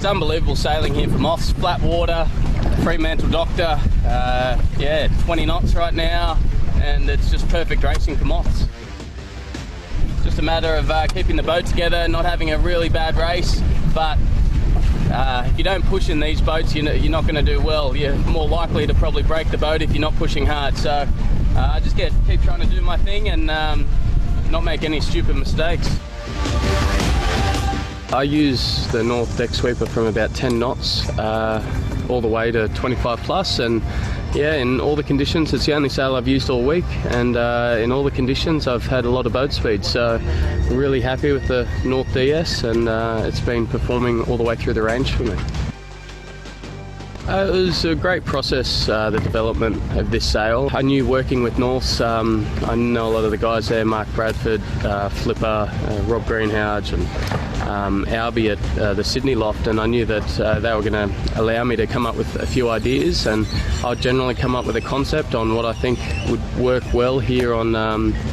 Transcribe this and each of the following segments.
It's unbelievable sailing here for Moths. Flat water, Fremantle Doctor, yeah, 20 knots right now, and it's just perfect racing for Moths. Just a matter of keeping the boat together, not having a really bad race, but if you don't push in these boats, you're not going to do well. You're more likely to probably break the boat if you're not pushing hard. So I just keep trying to do my thing and not make any stupid mistakes. I use the North Decksweeper from about 10 knots all the way to 25 plus, and yeah, in all the conditions, it's the only sail I've used all week, and in all the conditions I've had a lot of boat speed, so I'm really happy with the North DS, and it's been performing all the way through the range for me. It was a great process, the development of this sail. I knew working with Norths, I know a lot of the guys there, Mark Bradford, Flipper, Rob Greenhalgh and Albie at the Sydney loft, and I knew that they were going to allow me to come up with a few ideas, and I'd generally come up with a concept on what I think would work well here on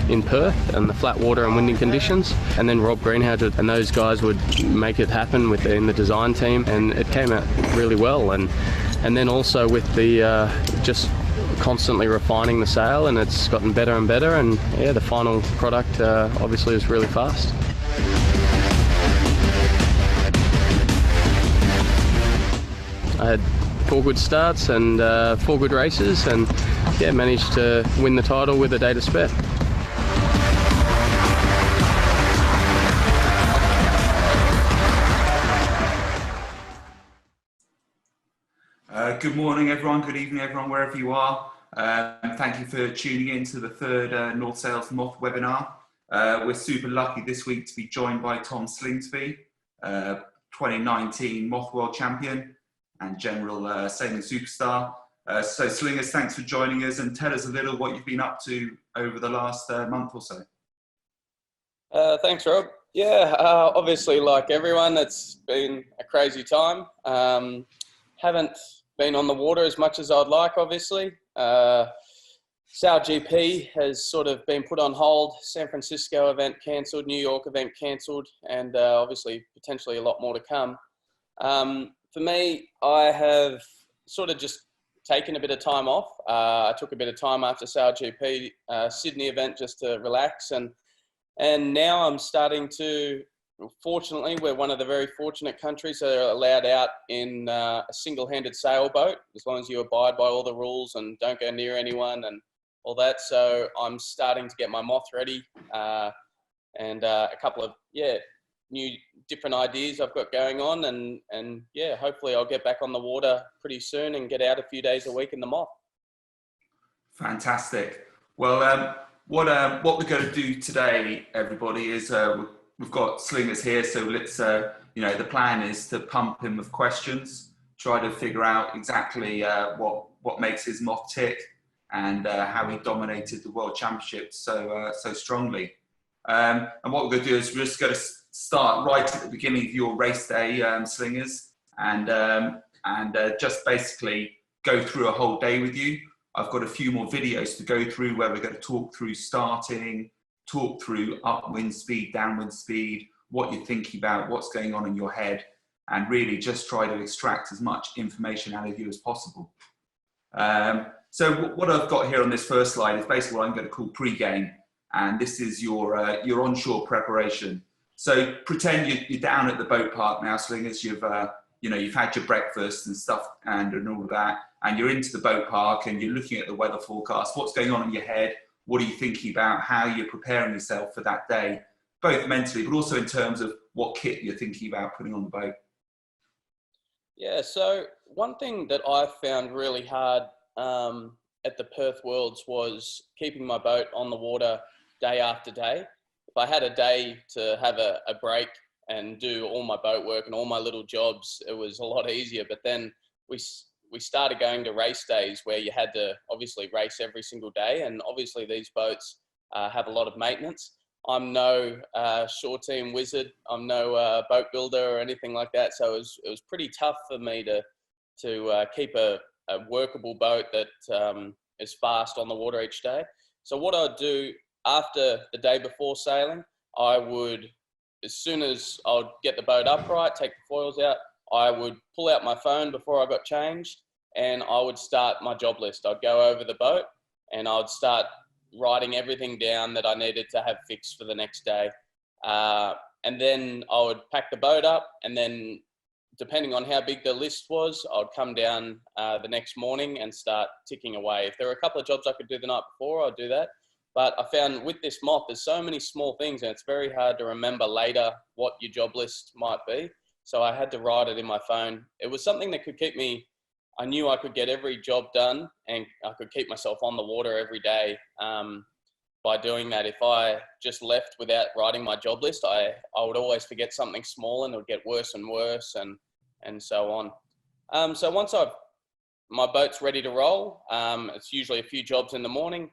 in Perth and the flat water and winding conditions, and then Rob Greenhalgh and those guys would make it happen in the design team, and it came out really well. And then also with the just constantly refining the sail, and it's gotten better and better, and yeah, the final product obviously is really fast. I had 4 good starts and 4 good races, and yeah, managed to win the title with a day to spare. Good morning, everyone. Good evening, everyone, wherever you are. Thank you for tuning in to the third North Sails Moth webinar. We're super lucky this week to be joined by Tom Slingsby, 2019 Moth World Champion and general sailing superstar. So Slingers, thanks for joining us, and tell us a little what you've been up to over the last month or so. Thanks, Rob. Yeah, obviously, like everyone, it's been a crazy time. Haven't been on the water as much as I'd like, obviously. Sail GP has sort of been put on hold. San Francisco event cancelled, New York event cancelled, and obviously potentially a lot more to come. For me, I have sort of just taken a bit of time off. I took a bit of time after Sail GP Sydney event just to relax, and now I'm starting to. Fortunately, we're one of the very fortunate countries that are allowed out in a single-handed sailboat, as long as you abide by all the rules and don't go near anyone and all that. So I'm starting to get my Moth ready, and a couple of new different ideas I've got going on, and yeah, hopefully I'll get back on the water pretty soon and get out a few days a week in the Moth. Fantastic. Well, what we're going to do today, everybody, is we've got Slingers here, so let's, the plan is to pump him with questions, try to figure out exactly what makes his Moth tick, and how he dominated the World Championships so strongly. And what we're going to do is we're just going to start right at the beginning of your race day, Slingers, and just basically go through a whole day with you. I've got a few more videos to go through where we're going to talk through starting, talk through upwind speed, downwind speed, what you're thinking about, what's going on in your head, and really just try to extract as much information out of you as possible. So what I've got here on this first slide is basically what I'm going to call pre-game, and this is your onshore preparation. So pretend you're down at the boat park now, Slingers. You've had your breakfast and stuff and all of that, and you're into the boat park and you're looking at the weather forecast. What's going on in your head? What are you thinking about? How you're preparing yourself for that day, both mentally, but also in terms of what kit you're thinking about putting on the boat? Yeah, so one thing that I found really hard at the Perth Worlds was keeping my boat on the water day after day. If I had a day to have a break and do all my boat work and all my little jobs, it was a lot easier. But then we started going to race days where you had to obviously race every single day, and obviously these boats have a lot of maintenance. I'm no shore team wizard. I'm no boat builder or anything like that. So it was pretty tough for me to keep a workable boat that is fast on the water each day. So what I'd do after the day before sailing, I would, as soon as I'd get the boat upright, take the foils out, I would pull out my phone before I got changed and I would start my job list. I'd go over the boat and I would start writing everything down that I needed to have fixed for the next day. And then I would pack the boat up, and then depending on how big the list was, I'd come down the next morning and start ticking away. If there were a couple of jobs I could do the night before, I'd do that. But I found with this moth, there's so many small things and it's very hard to remember later what your job list might be. So I had to write it in my phone. It was something that could keep me, I knew I could get every job done and I could keep myself on the water every day by doing that. If I just left without writing my job list, I would always forget something small and it would get worse and worse and so on. So once my boat's ready to roll, it's usually a few jobs in the morning.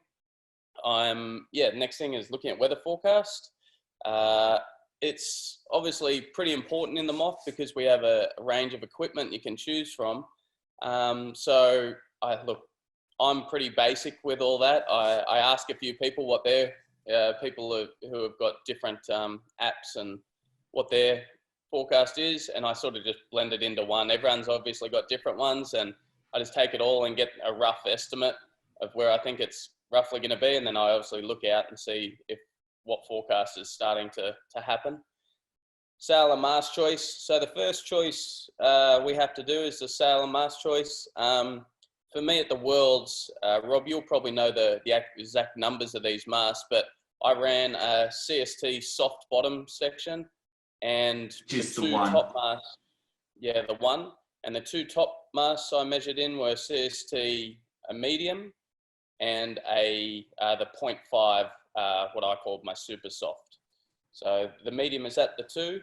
Next thing is looking at weather forecast. It's obviously pretty important in the moth because we have a range of equipment you can choose from. So I'm pretty basic with all that. I ask a few people what their people who have got different apps and what their forecast is, and I sort of just blend it into one. Everyone's obviously got different ones, and I just take it all and get a rough estimate of where I think it's roughly going to be, and then I obviously look out and see what forecast is starting to happen. Sail and mast choice. So the first choice we have to do is the sail and mast choice. For me at the Worlds, Rob, you'll probably know the exact numbers of these masts, but I ran a CST soft bottom section and just the two top masts. Yeah, the one. And the two top masts I measured in were CST a medium and the 0.5, what I called my super soft. So the medium is at the 2.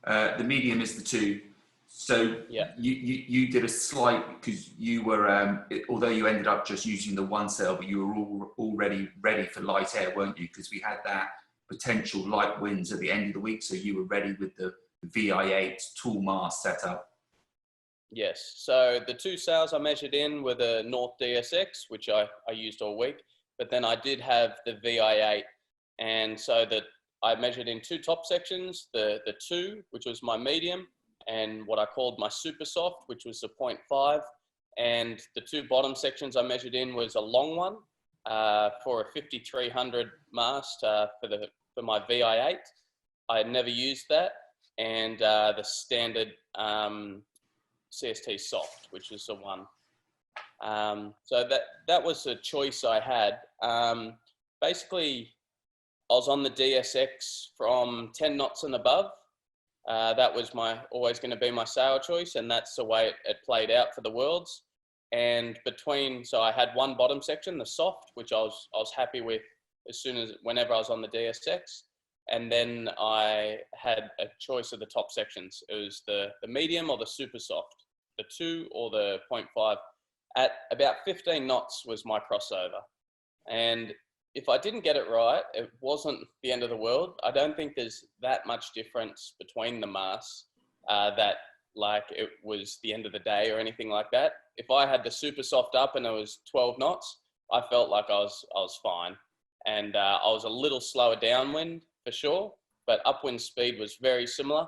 The medium is the 2. So yeah. you did a slight, because you were, although you ended up just using the one sail, but you were already ready for light air, weren't you? Because we had that potential light winds at the end of the week, so you were ready with the VI8 tool mast setup. Yes, so the 2 sails I measured in were the North DSX, which I used all week, but then I did have the VI8, and so that I measured in 2 top sections, the 2, which was my medium, and what I called my super soft, which was the 0.5, and the 2 bottom sections I measured in was a long one for a 5300 mast for my VI8. I had never used that, and the standard CST soft, which is the one. So that was a choice I had. Basically, I was on the DSX from 10 knots and above. That was always going to be my sail choice, and that's the way it played out for the Worlds. And so I had one bottom section, the soft, which I was happy with whenever I was on the DSX. And then I had a choice of the top sections. It was the medium or the super soft, the 2 or the 0.5. At about 15 knots was my crossover. And if I didn't get it right, it wasn't the end of the world. I don't think there's that much difference between the masts that like it was the end of the day or anything like that. If I had the super soft up and it was 12 knots, I felt like I was fine. And I was a little slower downwind for sure, but upwind speed was very similar.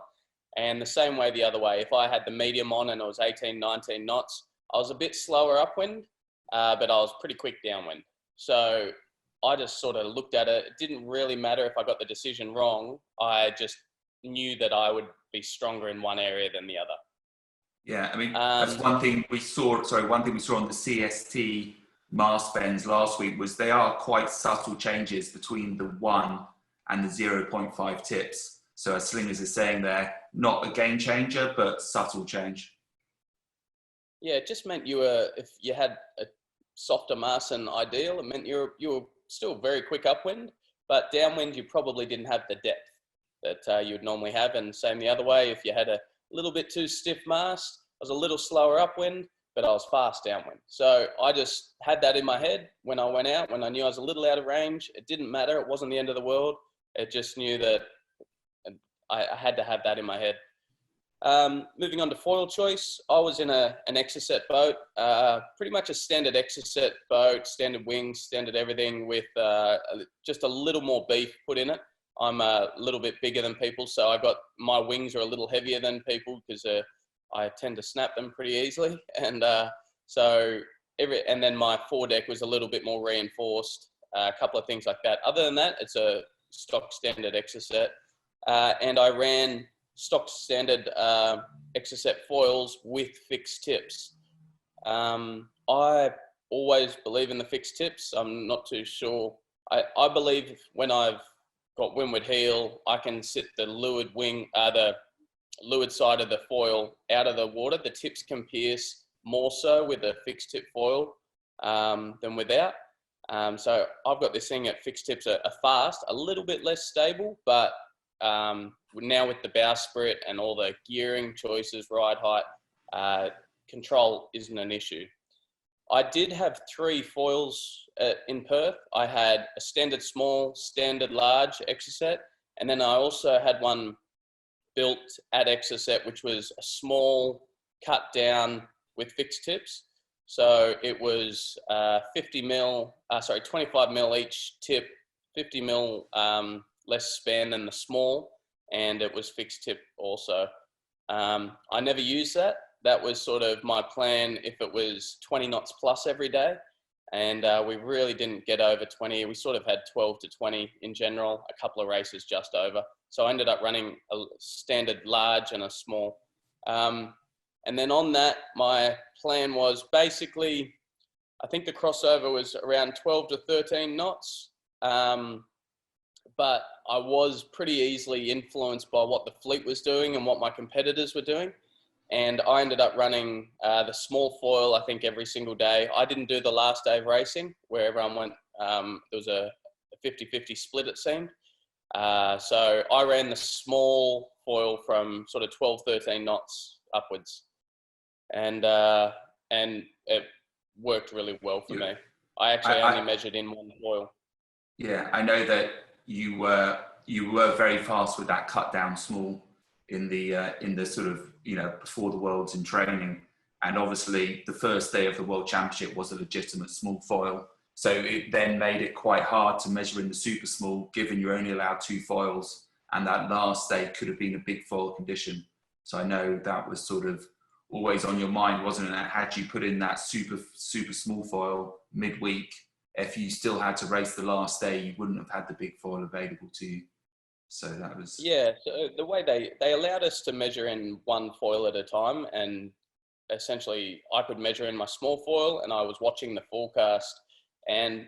And the same way the other way. If I had the medium on and it was 18, 19 knots, I was a bit slower upwind, but I was pretty quick downwind. So I just sort of looked at it. It didn't really matter if I got the decision wrong. I just knew that I would be stronger in one area than the other. Yeah, I mean, that's one thing we saw. Sorry, one thing we saw on the CST mast bends last week was they are quite subtle changes between the 1 and the 0.5 tips. So as Slingers is saying there, not a game changer, but subtle change. Yeah, it just meant if you had a softer mast than ideal, it meant you were still very quick upwind, but downwind you probably didn't have the depth that you would normally have. And same the other way, if you had a little bit too stiff mast, I was a little slower upwind, but I was fast downwind. So I just had that in my head when I went out, when I knew I was a little out of range. It didn't matter. It wasn't the end of the world. It just knew that I had to have that in my head. Moving on to foil choice, I was in an Exocet boat, pretty much a standard Exocet boat, standard wings, standard everything with just a little more beef put in it. I'm a little bit bigger than people, so my wings are a little heavier than people because I tend to snap them pretty easily. And and then my foredeck was a little bit more reinforced, a couple of things like that. Other than that, it's a stock standard Exocet. And I ran stock standard Exocet foils with fixed tips. I always believe in the fixed tips. I'm not too sure. I believe when I've got windward heel, I can sit the leeward wing, the leeward side of the foil out of the water. The tips can pierce more so with a fixed tip foil than without. So I've got this thing at fixed tips are fast, a little bit less stable, but now with the bowsprit and all the gearing choices, ride height, control isn't an issue. I did have 3 foils in Perth. I had a standard small, standard large Exocet, and then I also had one built at Exocet, which was a small cut down with fixed tips. So it was 25 mil each tip, 50 mil less span than the small, and it was fixed tip also. I never used that. That was sort of my plan if it was 20 knots plus every day. And we really didn't get over 20. We sort of had 12 to 20 in general, a couple of races just over. So I ended up running a standard large and a small. And then on that, my plan was basically, I think the crossover was around 12 to 13 knots. But I was pretty easily influenced by what the fleet was doing and what my competitors were doing. And I ended up running the small foil, I think, every single day. I didn't do the last day of racing where everyone went, there was a 50-50 split, it seemed. So I ran the small foil from sort of 12, 13 knots upwards. And it worked really well for me. I actually only measured in one foil. Yeah, I know that you were very fast with that cut down small in the sort of, before the Worlds in training. And obviously the first day of the World Championship was a legitimate small foil. So it then made it quite hard to measure in the super small, given you're only allowed 2 foils. And that last day could have been a big foil condition. So I know that was sort of always on your mind, wasn't it? Had you put in that super small foil midweek, if you still had to race the last day, you wouldn't have had the big foil available to you. So that was... Yeah, so the way they allowed us to measure in one foil at a time, and essentially I could measure in my small foil and I was watching the forecast. And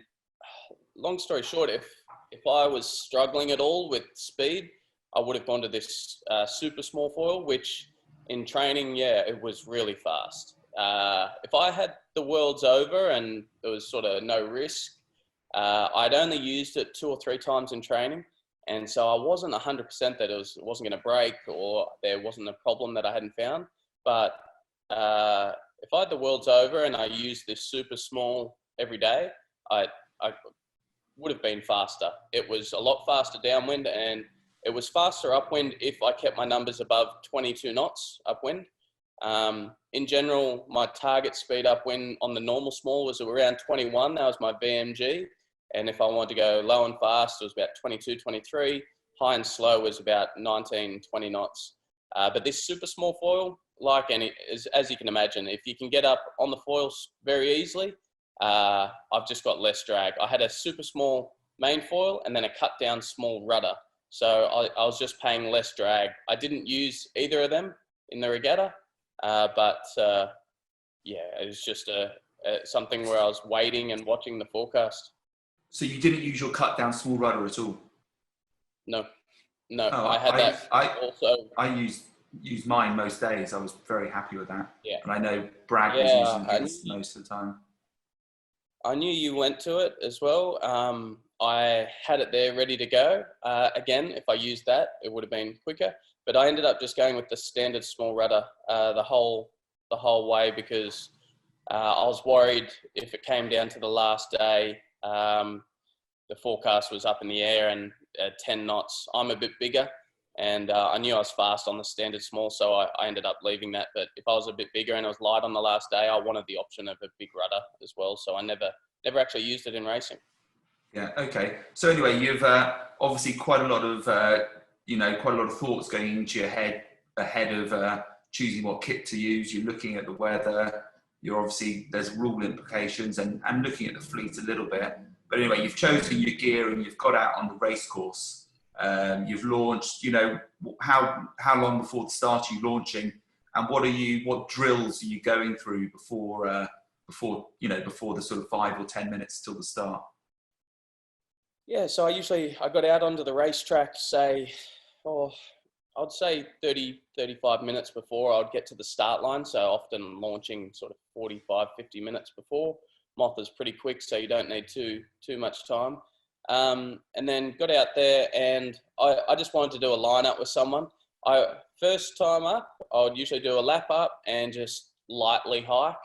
long story short, if I was struggling at all with speed, I would have gone to this super small foil, which in training, it was really fast. If I had the Worlds over and there was sort of no risk, I'd only used it 2 or 3 times in training. And so I wasn't 100% that it wasn't going to break or there wasn't a problem that I hadn't found. But if I had the Worlds over and I used this super small every day, I would have been faster. It was a lot faster downwind, and it was faster upwind if I kept my numbers above 22 knots upwind. In general, my target speed upwind on the normal small was around 21. That was my VMG. And if I wanted to go low and fast, it was about 22, 23. High and slow was about 19, 20 knots. But this super small foil, as you can imagine, if you can get up on the foils very easily, I've just got less drag. I had a super small main foil and then a cut down small rudder. So I was just paying less drag. I didn't use either of them in the regatta, but it was just something where I was waiting and watching the forecast. So you didn't use your cut down small rudder at all? No. Oh, I had that also. I used mine most days. I was very happy with that. Yeah. And I know Brad was using his most of the time. I knew you went to it as well. I had it there ready to go. Again, if I used that, it would have been quicker. But I ended up just going with the standard small rudder the whole way because I was worried if it came down to the last day, the forecast was up in the air and 10 knots. I'm a bit bigger, and I knew I was fast on the standard small, so I ended up leaving that. But if I was a bit bigger and it was light on the last day, I wanted the option of a big rudder as well. So I never actually used it in racing. Yeah. Okay. So anyway, you've obviously quite a lot of thoughts going into your head ahead of choosing what kit to use, you're looking at the weather, you're obviously, there's rule implications and looking at the fleet a little bit. But anyway, you've chosen your gear and you've got out on the race course. You've launched, you know, how long before the start are you launching, and what drills are you going through before the sort of 5 or 10 minutes till the start? Yeah, so I got out onto the racetrack, say, I'd say 30, 35 minutes before I'd get to the start line. So often launching sort of 45, 50 minutes before. Moth is pretty quick, so you don't need too much time. And then got out there and I just wanted to do a lineup with someone. First time up, I would usually do a lap up and just lightly hike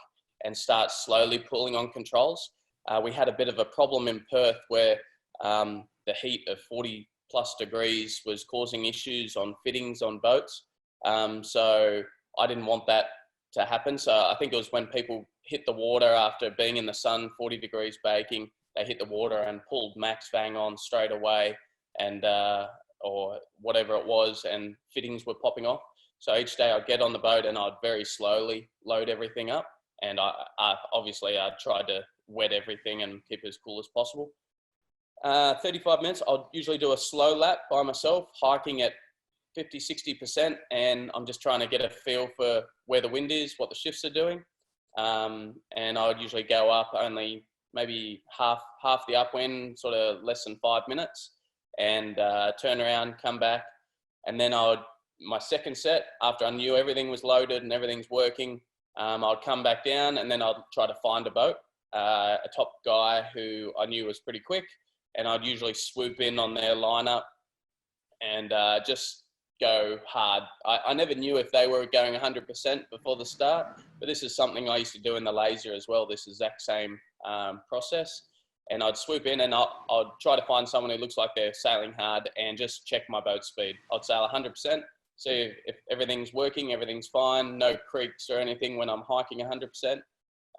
and start slowly pulling on controls. We had a bit of a problem in Perth where the heat of 40 plus degrees was causing issues on fittings on boats. So I didn't want that to happen. So I think it was when people hit the water after being in the sun, 40 degrees baking, they hit the water and pulled max bang on straight away, and or whatever it was, and fittings were popping off. So each day I'd get on the boat and I'd very slowly load everything up. And obviously I tried to wet everything and keep it as cool as possible. 35 minutes, I'll usually do a slow lap by myself, hiking at 50, 60%. And I'm just trying to get a feel for where the wind is, what the shifts are doing. And I would usually go up only maybe half the upwind, sort of less than 5 minutes, and turn around, come back. And then my second set, after I knew everything was loaded and everything's working, I'd come back down and then I'd try to find a boat, a top guy who I knew was pretty quick, and I'd usually swoop in on their lineup and just go hard. I never knew if they were going 100% before the start, but this is something I used to do in the laser as well, this exact same process. And I'd swoop in and I'd try to find someone who looks like they're sailing hard and just check my boat speed. I'd sail 100%, see if everything's working, everything's fine, no creaks or anything when I'm hiking 100%,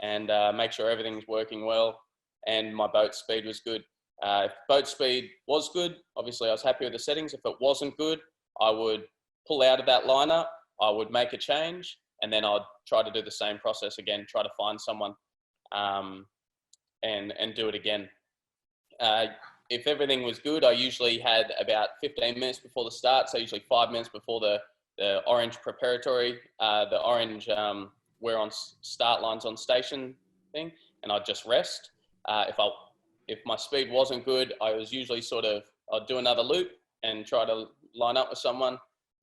and make sure everything's working well and my boat speed was good. If boat speed was good, obviously I was happy with the settings. If it wasn't good, I would pull out of that lineup, I would make a change, and then I'd try to do the same process again, try to find someone and do it again. If everything was good, I usually had about 15 minutes before the start, so usually 5 minutes before the orange preparatory, the orange we're on start lines on station thing, and I'd just rest. If my speed wasn't good, I was usually I'd do another loop and try to line up with someone,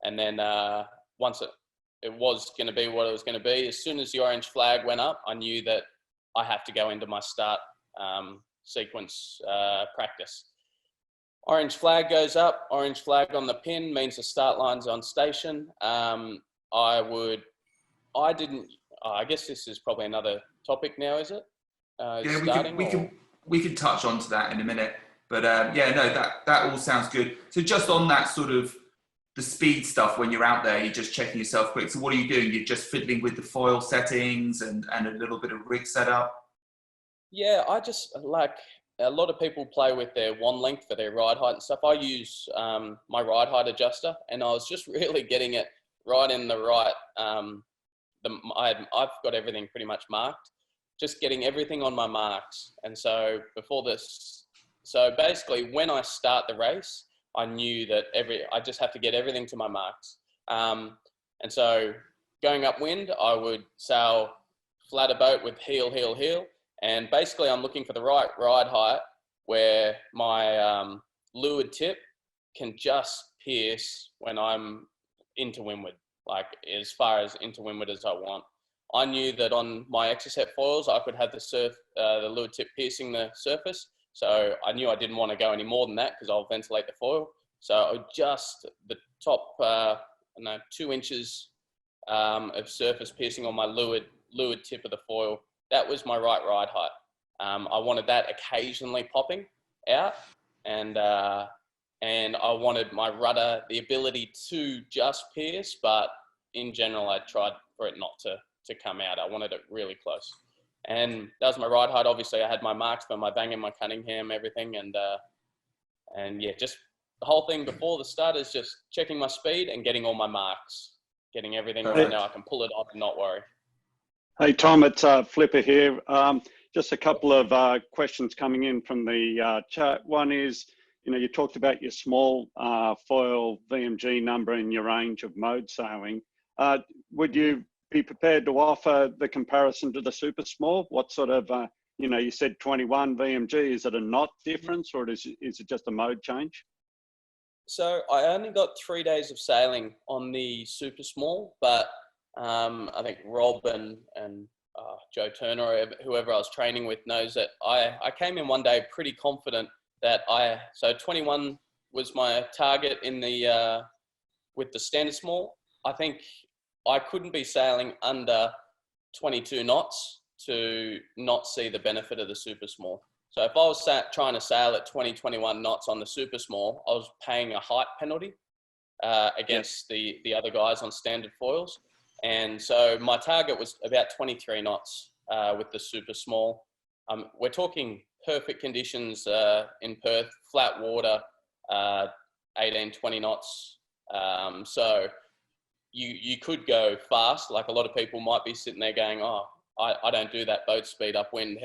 and then once it was going to be what it was going to be, as soon as the orange flag went up, I knew that I have to go into my start sequence practice. Orange flag goes up, orange flag on the pin means the start line's on station. I guess this is probably another topic now, is it? Yeah, we can touch onto that in a minute. But yeah, no, that all sounds good. So just on that sort of the speed stuff, when you're out there, you're just checking yourself quick. So what are you doing? You're just fiddling with the foil settings and a little bit of rig setup? Yeah, I just like, a lot of people play with their wand length for their ride height and stuff. I use my ride height adjuster, and I was just really getting it right in the right. I've got everything pretty much marked, just getting everything on my marks. And so so basically when I start the race, I knew that I just have to get everything to my marks. And so going upwind, I would sail flatter boat with heel, heel, heel. And basically I'm looking for the right ride height where my leeward tip can just pierce when I'm into windward, like as far as into windward as I want. I knew that on my Exocet foils, I could have the leeward tip piercing the surface. So I knew I didn't want to go any more than that because I'll ventilate the foil. So just the top 2 inches of surface piercing on my leeward tip of the foil. That was my right ride height. I wanted that occasionally popping out, and I wanted my rudder the ability to just pierce, but in general, I tried for it not to come out. I wanted it really close. And that was my ride height. Obviously I had my marks for my Bang and my Cunningham, everything. And yeah, just the whole thing before the start is just checking my speed and getting all my marks. getting everything right now. I can pull it off and not worry. Hey, Tom, it's Flipper here. Just a couple of questions coming in from the chat. One is, you talked about your small foil VMG number and your range of mode sailing. Would you be prepared to offer the comparison to the super small? What sort of, you said 21 VMG, is it a knot difference or is it just a mode change? So I only got 3 days of sailing on the super small, but I think Rob and Joe Turner, or whoever I was training with, knows that I came in one day pretty confident that so 21 was my target in the with the standard small. I think I couldn't be sailing under 22 knots to not see the benefit of the super small. So if I was trying to sail at 21 knots on the super small, I was paying a height penalty against the other guys on standard foils. And so my target was about 23 knots with the super small. We're talking perfect conditions in Perth, flat water, 18, 20 knots. So you could go fast. Like a lot of people might be sitting there going, oh, I don't do that boat speed upwind.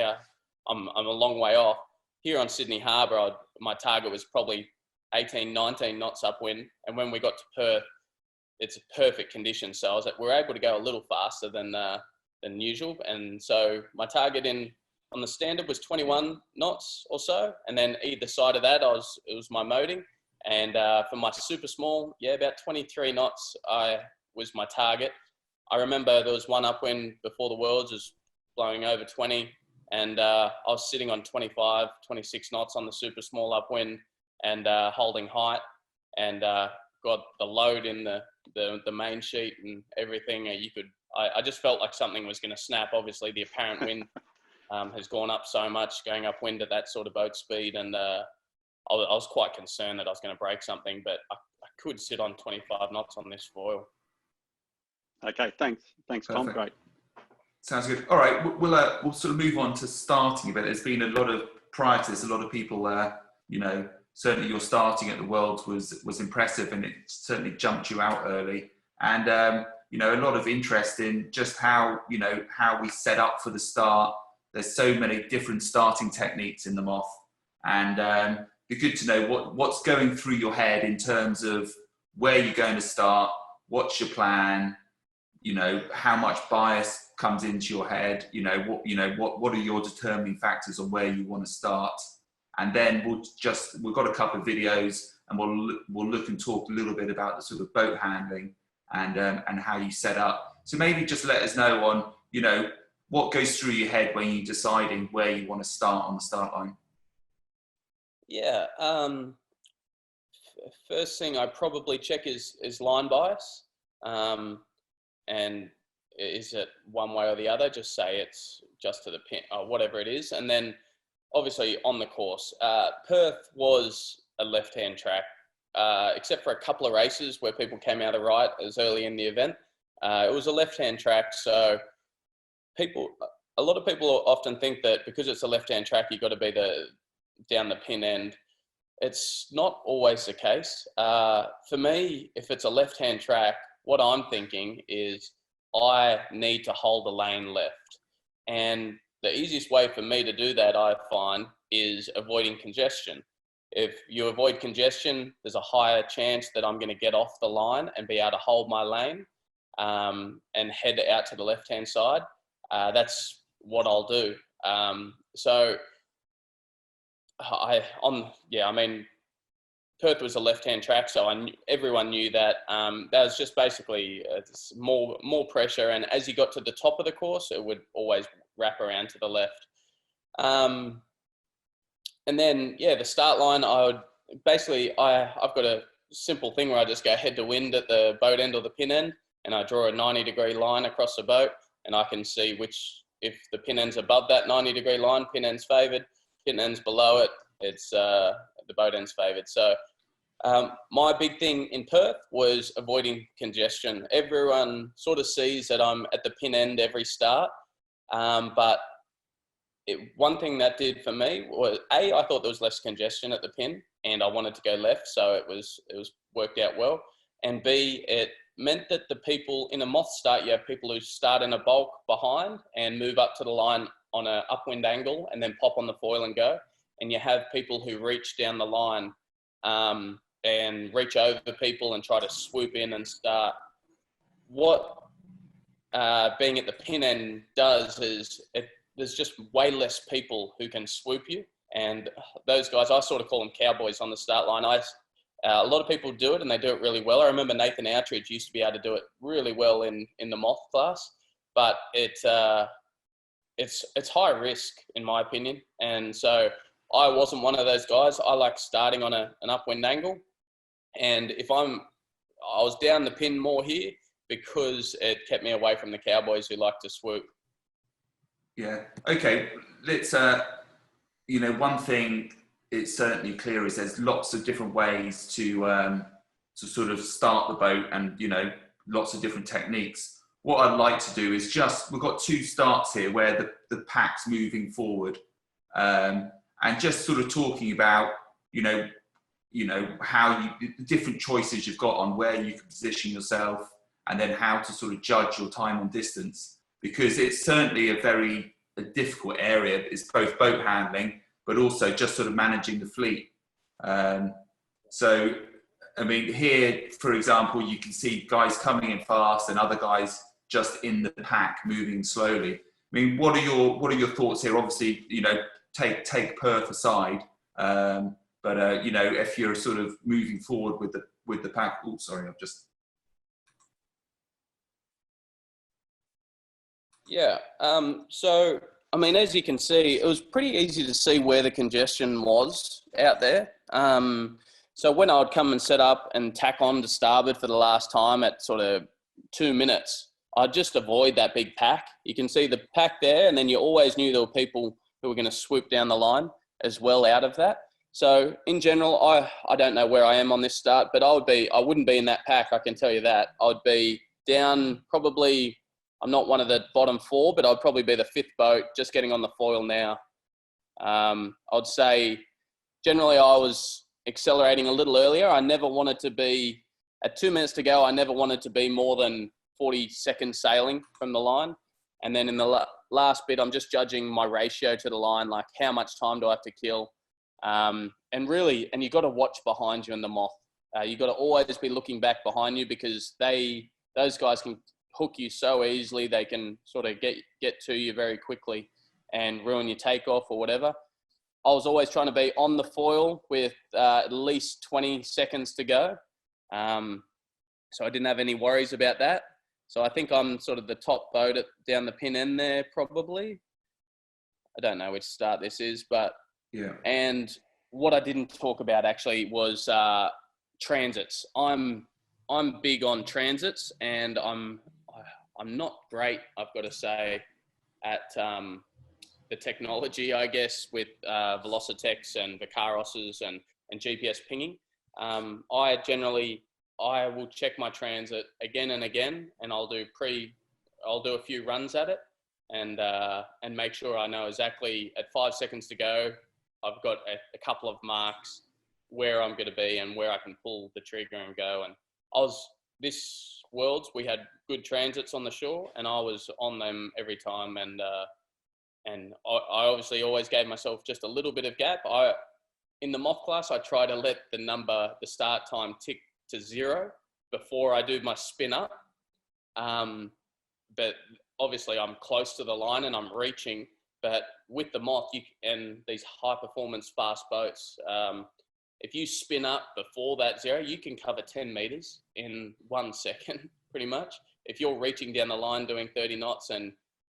I'm a long way off. Here on Sydney Harbour, my target was probably 18, 19 knots upwind. And when we got to Perth, it's a perfect condition. So we're able to go a little faster than usual. And so my target on the standard was 21 knots or so. And then either side of that, it was my moding. And for my super small, about 23 knots was my target. I remember there was one upwind before the Worlds, was blowing over 20. And I was sitting on 25, 26 knots on the super small upwind and holding height, and got the load in the main sheet and everything. I just felt like something was going to snap. Obviously, the apparent wind has gone up so much, going upwind at that sort of boat speed, and I was quite concerned that I was going to break something, but I could sit on 25 knots on this foil. Okay, thanks, Tom. Perfect. Great. Sounds good. All right, we'll sort of move on to starting a bit. There's been a lot of, prior to this, a lot of people, certainly your starting at the Worlds was impressive, and it certainly jumped you out early. And, a lot of interest in just how we set up for the start. There's so many different starting techniques in the Moth. And it'd be good to know what's going through your head in terms of where you're going to start, what's your plan, how much bias comes into your head, what are your determining factors on where you want to start. And then we've got a couple of videos, and we'll look and talk a little bit about the sort of boat handling and how you set up. So maybe just let us know on, what goes through your head when you're deciding where you want to start on the start line. Yeah. First thing I probably check is line bias. And is it one way or the other? Just say it's just to the pin or whatever it is. And then obviously on the course, Perth was a left-hand track, except for a couple of races where people came out of right as early in the event. It was a left-hand track. So a lot of people often think that because it's a left-hand track, you've got to be down the pin end. It's not always the case. For me, if it's a left-hand track, what I'm thinking is I need to hold the lane left. And the easiest way for me to do that, I find, is avoiding congestion. If you avoid congestion, there's a higher chance that I'm going to get off the line and be able to hold my lane and head out to the left-hand side. That's what I'll do. Perth was a left-hand track, so everyone knew that. That was just basically more pressure, and as you got to the top of the course, it would always wrap around to the left. And then, the start line, I've got a simple thing where I just go head to wind at the boat end or the pin end, and I draw a 90-degree line across the boat, and I can see if the pin end's above that 90-degree line, pin end's favoured. Pin end's below it, it's the boat end's favoured. So my big thing in Perth was avoiding congestion. Everyone sort of sees that I'm at the pin end every start, but one thing that did for me was I thought there was less congestion at the pin, and I wanted to go left, so it was worked out well. And B, meant that the people in a moth start, you have people who start in a bulk behind and move up to the line on an upwind angle and then pop on the foil and go. And you have people who reach down the line and reach over people and try to swoop in and start. What being at the pin end does is there's just way less people who can swoop you. And those guys, I sort of call them cowboys on the start line. A lot of people do it and they do it really well. I remember Nathan Outridge used to be able to do it really well in the moth class, but it's high risk in my opinion. And so I wasn't one of those guys. I like starting on an upwind angle. And if I was down the pin more here because it kept me away from the cowboys who like to swoop. Yeah. Okay. Let's, one thing it's certainly clear is there's lots of different ways to sort of start the boat and, lots of different techniques. What I'd like to do is we've got two starts here where the pack's moving forward and just sort of talking about, how the different choices you've got on where you can position yourself and then how to sort of judge your time on distance, because it's certainly a difficult area. It's both boat handling, but also just sort of managing the fleet. So, I mean, here, for example, you can see guys coming in fast and other guys just in the pack moving slowly. I mean, what are your thoughts here? Obviously, take Perth aside, but if you're sort of moving forward with the pack. Oh, sorry, I've just. Yeah. So, I mean, as you can see, it was pretty easy to see where the congestion was out there. So when I would come and set up and tack on to starboard for the last time at sort of 2 minutes, I'd just avoid that big pack. You can see the pack there, and then you always knew there were people who were going to swoop down the line as well out of that. So in general, I don't know where I am on this start, but I wouldn't be in that pack, I can tell you that. I'd be down probably, I'm not one of the bottom 4, but I'd probably be the 5th boat, just getting on the foil now. I'd say generally I was accelerating a little earlier. I never wanted to be, at 2 minutes to go, I never wanted to be more than 40 seconds sailing from the line. And then in the last bit, I'm just judging my ratio to the line, like how much time do I have to kill? And you've got to watch behind you in the moth. You've got to always be looking back behind you, because those guys can hook you so easily. They can sort of get to you very quickly and ruin your takeoff or whatever. I was always trying to be on the foil with at least 20 seconds to go. So I didn't have any worries about that. So I think I'm sort of the top boat down the pin end there, probably. I don't know which start this is, but yeah. And what I didn't talk about actually was transits. I'm big on transits, and I'm not great, I've got to say, at the technology, I guess, with Velocitex and Vicaroses and GPS pinging. I will check my transit again and again, and I'll do a few runs at it and make sure I know exactly at 5 seconds to go, I've got a couple of marks where I'm going to be and where I can pull the trigger and go. And this Worlds, we had good transits on the shore, and I was on them every time. And I obviously always gave myself just a little bit of gap. In the moth class, I try to let the start time tick to 0 before I do my spin up. But obviously I'm close to the line and I'm reaching, but with the moth and these high performance fast boats, if you spin up before that 0, you can cover 10 meters in 1 second, pretty much. If you're reaching down the line doing 30 knots and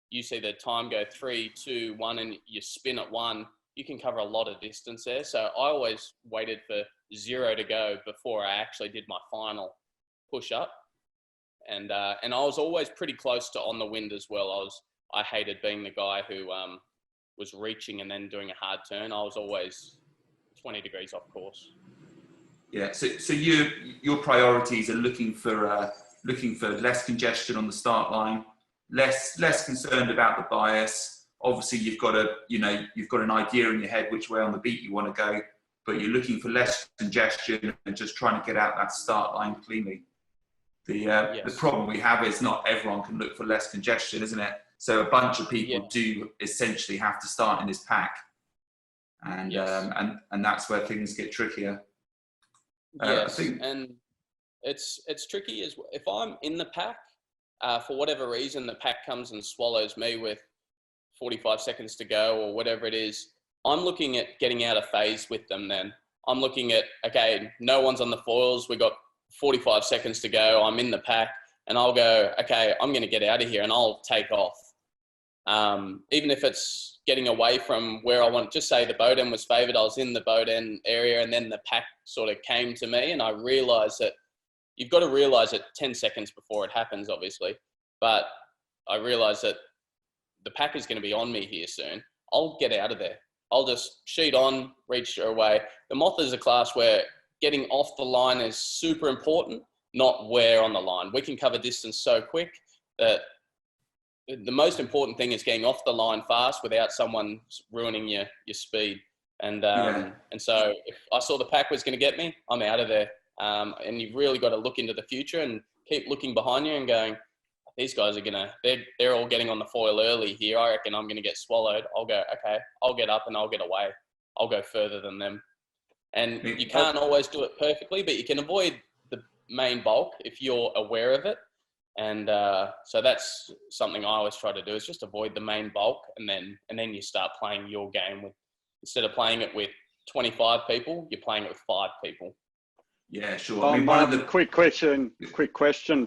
you see the time go 3, 2, 1, and you spin at 1, you can cover a lot of distance there. So I always waited for 0 to go before I actually did my final push up. And I was always pretty close to on the wind as well. I hated being the guy who was reaching and then doing a hard turn. I was always 20 degrees off course. Yeah. So your priorities are looking for less congestion on the start line, less concerned about the bias. Obviously, you've got an idea in your head which way on the beat you want to go, but you're looking for less congestion and just trying to get out that start line cleanly. The problem we have is not everyone can look for less congestion, isn't it? So a bunch of people do essentially have to start in this pack, and and that's where things get trickier. Yes, and it's tricky as if I'm in the pack, for whatever reason, the pack comes and swallows me with 45 seconds to go or whatever it is. I'm looking at getting out of phase with them. Then I'm looking at, okay, no one's on the foils. We got 45 seconds to go. I'm in the pack, and I'll go, okay, I'm going to get out of here, and I'll take off. Even if it's getting away from where I want, just say the boat end was favored. I was in the boat end area, and then the pack sort of came to me, and I realized that you've got to realize it 10 seconds before it happens, obviously. But I realized that the pack is going to be on me here soon. I'll get out of there. I'll just sheet on, reach away. The Moth is a class where getting off the line is super important, not where on the line. We can cover distance so quick that the most important thing is getting off the line fast without someone ruining your speed. And so if I saw the pack was going to get me, I'm out of there. And you've really got to look into the future and keep looking behind you and going, these guys are they're all getting on the foil early here. I reckon I'm going to get swallowed. I'll go, okay, I'll get up and I'll get away. I'll go further than them. And you can't always do it perfectly, but you can avoid the main bulk if you're aware of it. And so that's something I always try to do, is just avoid the main bulk, and then you start playing your game with, instead of playing it with 25 people, you're playing it with 5 people. Yeah, sure. I mean, quick question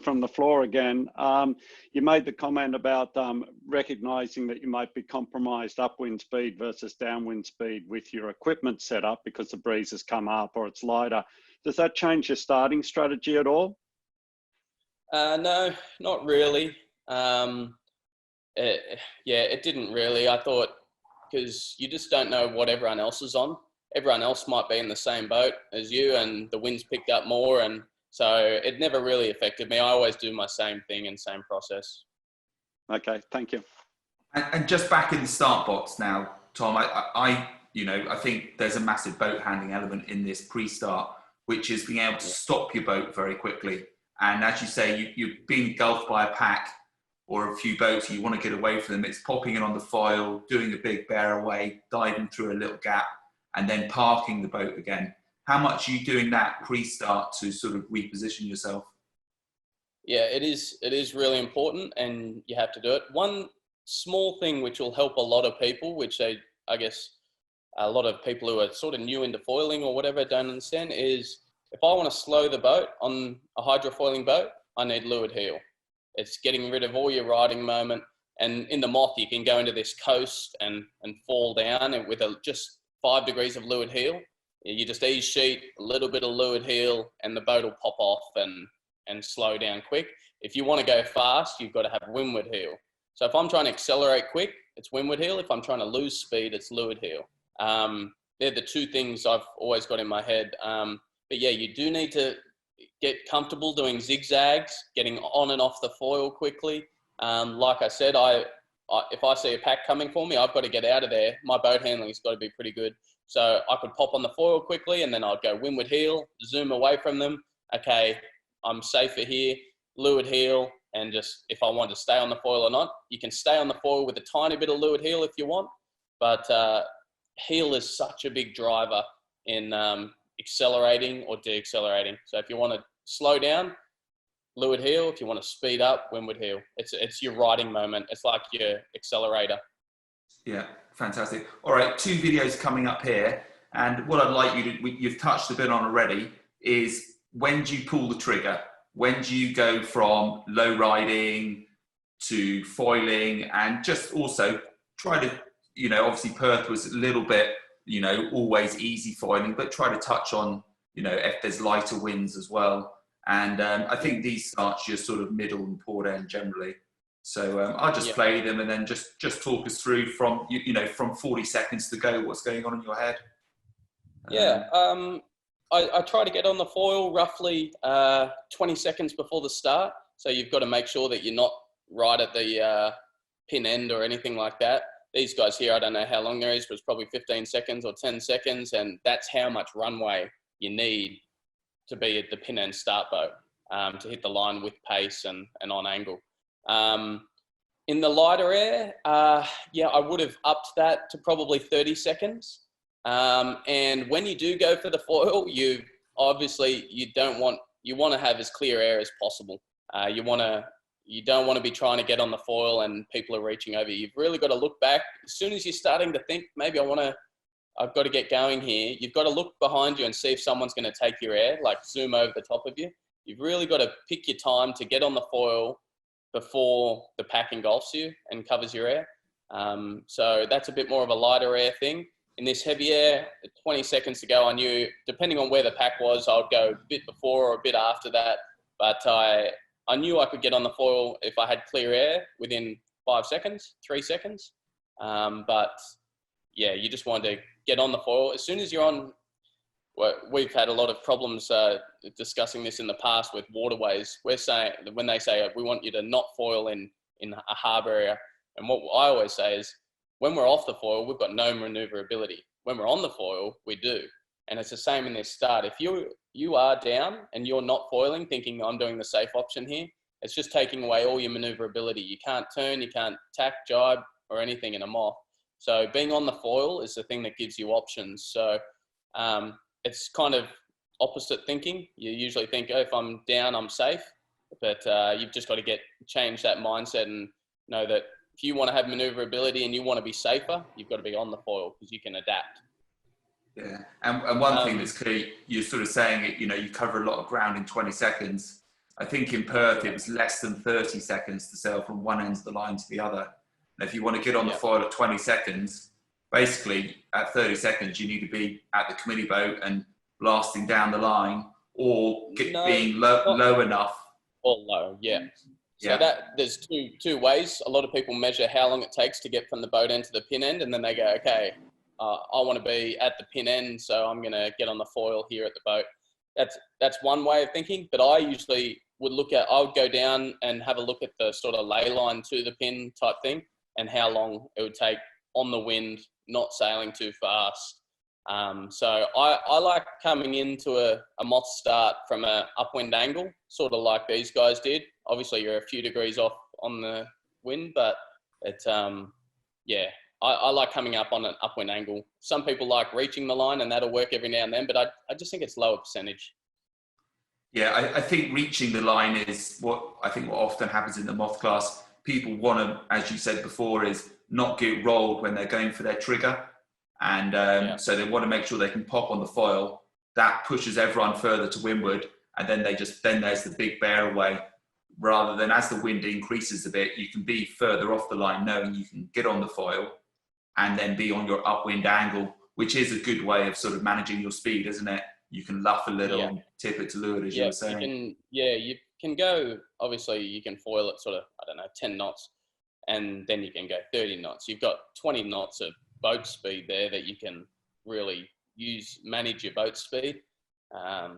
from the floor again. You made the comment about recognizing that you might be compromised upwind speed versus downwind speed with your equipment setup because the breeze has come up or it's lighter. Does that change your starting strategy at all? No, not really. It didn't really. I thought, because you just don't know what everyone else is on. Everyone else might be in the same boat as you, and the wind's picked up more, and so it never really affected me. I always do my same thing and same process. Okay, thank you. And just back in the start box now, Tom, I think there's a massive boat handling element in this pre-start, which is being able to stop your boat very quickly. And as you say, you're being engulfed by a pack or a few boats, you want to get away from them. It's popping in on the foil, doing a big bear away, diving through a little gap, and then parking the boat again. How much are you doing that pre-start to sort of reposition yourself? Yeah, it is really important, and you have to do it. One small thing which will help a lot of people, which I guess a lot of people who are sort of new into foiling or whatever don't understand, is if I want to slow the boat on a hydrofoiling boat, I need leeward heel. It's getting rid of all your riding moment. And in the Moth, you can go into this coast and fall down, and with just 5 degrees of leeward heel, you just ease sheet, a little bit of leeward heel, and the boat will pop off and slow down quick. If you want to go fast, you've got to have windward heel. So if I'm trying to accelerate quick, it's windward heel. If I'm trying to lose speed, it's leeward heel. They're the 2 things I've always got in my head. But yeah, you do need to get comfortable doing zigzags, getting on and off the foil quickly. Like I said, if I see a pack coming for me, I've got to get out of there. My boat handling has got to be pretty good. So I could pop on the foil quickly, and then I'd go windward heel, zoom away from them. Okay, I'm safer here, leeward heel, and just if I want to stay on the foil or not, you can stay on the foil with a tiny bit of leeward heel if you want. But heel is such a big driver in accelerating or deaccelerating. So if you want to slow down, leeward heel. If you want to speed up, windward heel. It's your riding moment. It's like your accelerator. Yeah, fantastic. All right, 2 videos coming up here. And what I'd like you to, you've touched a bit on already, is when do you pull the trigger? When do you go from low riding to foiling? And just also try to, obviously Perth was a little bit, always easy foiling, but try to touch on, if there's lighter winds as well. And I think these starts your sort of middle and port end generally. So I'll just play them, and then just talk us through from, from 40 seconds to go, what's going on in your head. I try to get on the foil roughly 20 seconds before the start. So you've got to make sure that you're not right at the pin end or anything like that. These guys here, I don't know how long there is, but it's probably 15 seconds or 10 seconds. And that's how much runway you need to be at the pin end start boat. to hit the line with pace and on angle. In the lighter air, yeah, I would have upped that to probably 30 seconds. And when you do go for the foil, you want to have as clear air as possible. You don't want to be trying to get on the foil and people are reaching over you. You've really got to look back. As soon as you're starting to think, maybe I've got to get going here, you've got to look behind you and see if someone's going to take your air, like zoom over the top of you. You've really got to pick your time to get on the foil before the pack engulfs you and covers your air. So that's a bit more of a lighter air thing. In this heavy air, 20 seconds to go, I knew, depending on where the pack was, I would go a bit before or a bit after that. But I knew I could get on the foil if I had clear air within 5 seconds, 3 seconds. But yeah, you just wanted to get on the foil. As soon as you're on, well, we've had a lot of problems discussing this in the past with waterways. We're saying, when they say, we want you to not foil in a harbour area. And what I always say is, when we're off the foil, we've got no manoeuvrability. When we're on the foil, we do. And it's the same in this start. If you are down and you're not foiling, thinking I'm doing the safe option here, it's just taking away all your manoeuvrability. You can't turn, you can't tack, jibe, or anything in a moth. So being on the foil is the thing that gives you options. So it's kind of opposite thinking. You usually think, oh, if I'm down, I'm safe. But you've just got to change that mindset and know that if you want to have manoeuvrability and you want to be safer, you've got to be on the foil because you can adapt. Yeah, and one thing that's clear, you're sort of saying it, you cover a lot of ground in 20 seconds. I think in Perth, it was less than 30 seconds to sail from one end of the line to the other. And if you want to get on the foil at 20 seconds, basically at 30 seconds, you need to be at the committee boat and blasting down the line or being low enough. Or low, yeah. So there's two ways. A lot of people measure how long it takes to get from the boat end to the pin end, and then they go, okay, I want to be at the pin end, so I'm going to get on the foil here at the boat. That's one way of thinking, but I usually I would go down and have a look at the sort of ley line to the pin type thing and how long it would take on the wind, not sailing too fast. So I like coming into a moth start from an upwind angle, sort of like these guys did. Obviously, you're a few degrees off on the wind, but I like coming up on an upwind angle. Some people like reaching the line, and that'll work every now and then, but I just think it's lower percentage. Yeah, I think reaching the line is what often happens in the moth class. People want to, as you said before, is not get rolled when they're going for their trigger. And so they want to make sure they can pop on the foil. That pushes everyone further to windward. And then then there's the big bear away. Rather than as the wind increases a bit, you can be further off the line knowing you can get on the foil and then be on your upwind angle, which is a good way of sort of managing your speed, isn't it? You can luff a little and tip it to leeward, as you were saying. You can go, obviously you can foil at sort of, 10 knots, and then you can go 30 knots. You've got 20 knots of boat speed there that you can really manage your boat speed.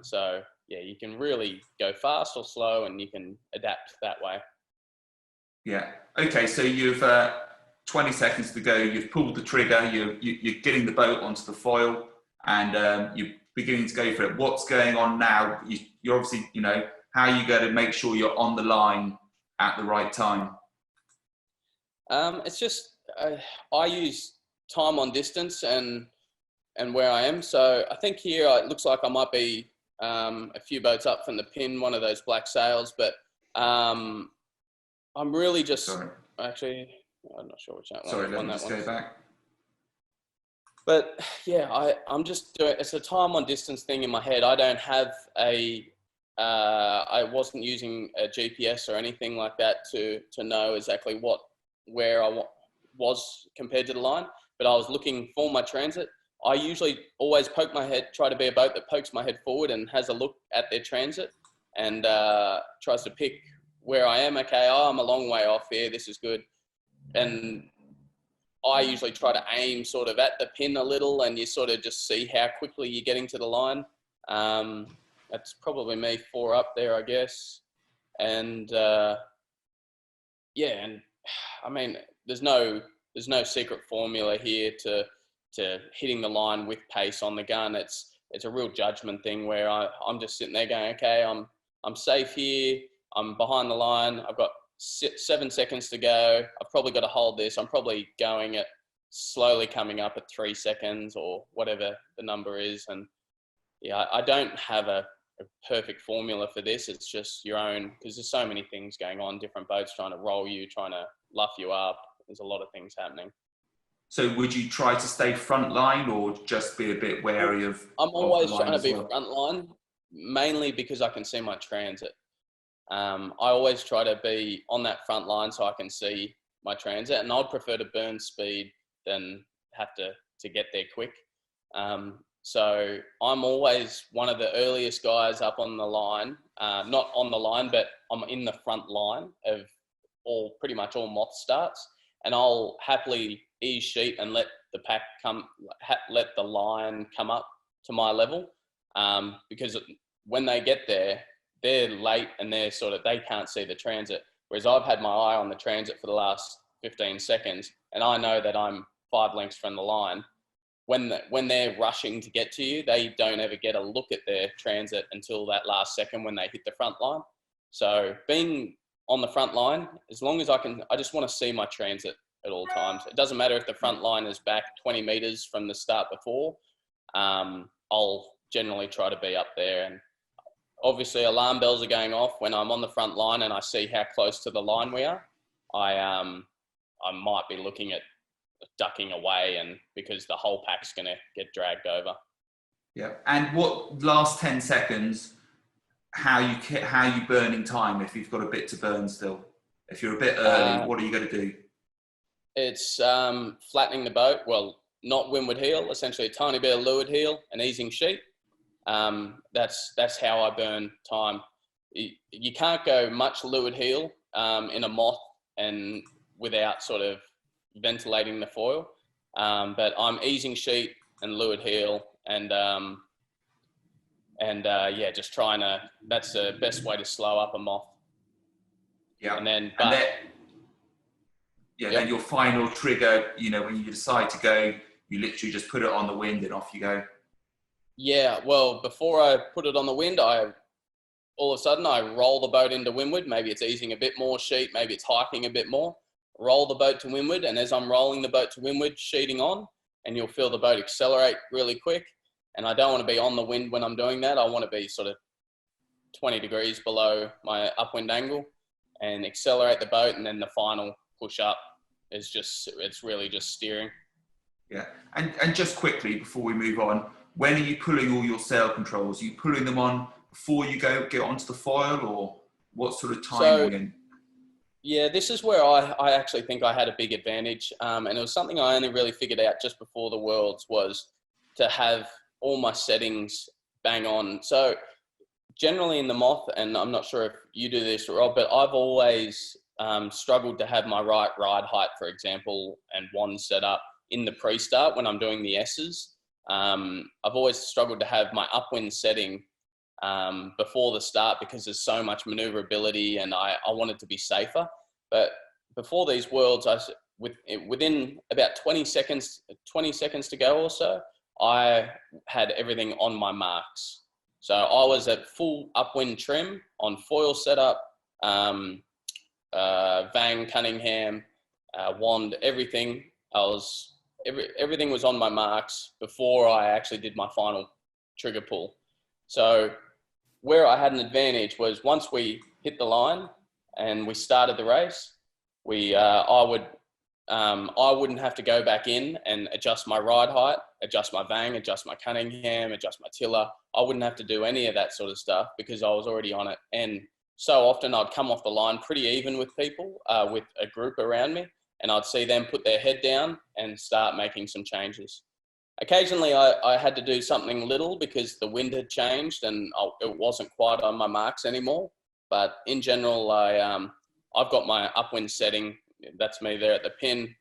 So yeah, you can really go fast or slow, and you can adapt that way. Yeah. Okay. So you've 20 seconds to go. You've pulled the trigger. You're getting the boat onto the foil, and you're beginning to go for it. What's going on now? You're obviously, how are you going to make sure you're on the line at the right time? It's just I use time on distance and where I am. So I think here it looks like I might be a few boats up from the pin, one of those black sails, but I'm really just actually, I'm not sure which one. Sorry, let me just go back. But yeah, I'm just doing, it's a time on distance thing in my head. I don't have I wasn't using a GPS or anything like that to know exactly where I was compared to the line, but I was looking for my transit. I usually always try to be a boat that pokes my head forward and has a look at their transit and tries to pick where I am. Okay, I'm a long way off here. This is good. And I usually try to aim sort of at the pin a little, and you sort of just see how quickly you're getting to the line. That's probably me 4 up there, I guess. And and I mean, there's no secret formula here to hitting the line with pace on the gun. It's a real judgment thing where I'm just sitting there going, okay, I'm I'm safe here. I'm behind the line. I've got 7 seconds to go. I've probably got to hold this. I'm probably going at slowly coming up at 3 seconds or whatever the number is. And yeah, I don't have a perfect formula for this. It's just your own, because there's so many things going on, different boats trying to roll you, trying to luff you up. There's a lot of things happening. So would you try to stay front line or just be a bit wary of? I'm always trying to be well? front line, mainly because I can see my transit. I always try to be on that front line so I can see my transit, and I'd prefer to burn speed than have to get there quick. So I'm always one of the earliest guys up on the line, not on the line, but I'm in the front line of pretty much all moth starts, and I'll happily ease sheet and let the pack let the line come up to my level, because when they get there, they're late and they can't see the transit. Whereas I've had my eye on the transit for the last 15 seconds, and I know that I'm 5 lengths from the line. When they're rushing to get to you, they don't ever get a look at their transit until that last second when they hit the front line. So being on the front line, as long as I just want to see my transit at all times. It doesn't matter if the front line is back 20 meters from the start before. I'll generally try to be up there. And obviously alarm bells are going off when I'm on the front line and I see how close to the line we are. I might be looking at ducking away, and because the whole pack's going to get dragged over. Yeah. And what last 10 seconds, how you burning time if you've got a bit to burn still? If you're a bit early, what are you going to do? It's flattening the boat. Well, not windward heel, essentially a tiny bit of leeward heel and easing sheet. That's how I burn time. You can't go much leeward heel in a moth and without sort of ventilating the foil. But I'm easing sheet and leeward heel and yeah, just trying to, that's the best way to slow up a moth. Yeah. And then, then your final trigger, when you decide to go, you literally just put it on the wind and off you go. Yeah, well, before I put it on the wind, all of a sudden I roll the boat into windward. Maybe it's easing a bit more sheet, maybe it's hiking a bit more. Roll the boat to windward, and as I'm rolling the boat to windward, sheeting on, and you'll feel the boat accelerate really quick. And I don't want to be on the wind when I'm doing that. I want to be sort of 20 degrees below my upwind angle and accelerate the boat, and then the final push up is it's really just steering. Yeah, and just quickly before we move on, when are you pulling all your sail controls? Are you pulling them on before you get onto the foil, or what sort of timing? Yeah, this is where I actually think I had a big advantage, and it was something I only really figured out just before the Worlds, was to have all my settings bang on. So generally in the moth, and I'm not sure if you do this, Rob, but I've always struggled to have my right ride height, for example, and wand set up in the pre-start when I'm doing the S's. I've always struggled to have my upwind setting before the start because there's so much maneuverability, and I wanted to be safer. But before these Worlds, within about 20 seconds to go or so, I had everything on my marks. So I was at full upwind trim on foil setup, Vang, Cunningham, wand, everything. Everything was on my marks before I actually did my final trigger pull. So where I had an advantage was once we hit the line and we started the race, I wouldn't have to go back in and adjust my ride height, adjust my Vang, adjust my Cunningham, adjust my tiller. I wouldn't have to do any of that sort of stuff because I was already on it. And so often I'd come off the line pretty even with people, with a group around me, and I'd see them put their head down and start making some changes. Occasionally I had to do something little because the wind had changed and it wasn't quite on my marks anymore. But in general, I've got my upwind setting. That's me there at the pin.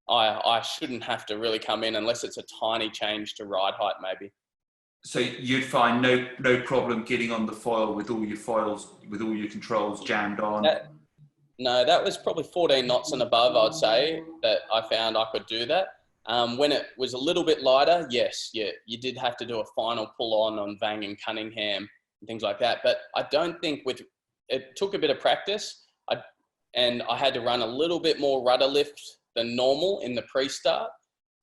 I shouldn't have to really come in unless it's a tiny change to ride height maybe. So you'd find no problem getting on the foil with all your foils, with all your controls jammed on? No, that was probably 14 knots and above, I'd say, that I found I could do that. When it was a little bit lighter, yes, yeah, you did have to do a final pull on Vang and Cunningham, and things like that. But I don't think it took a bit of practice. And I had to run a little bit more rudder lift than normal in the pre-start.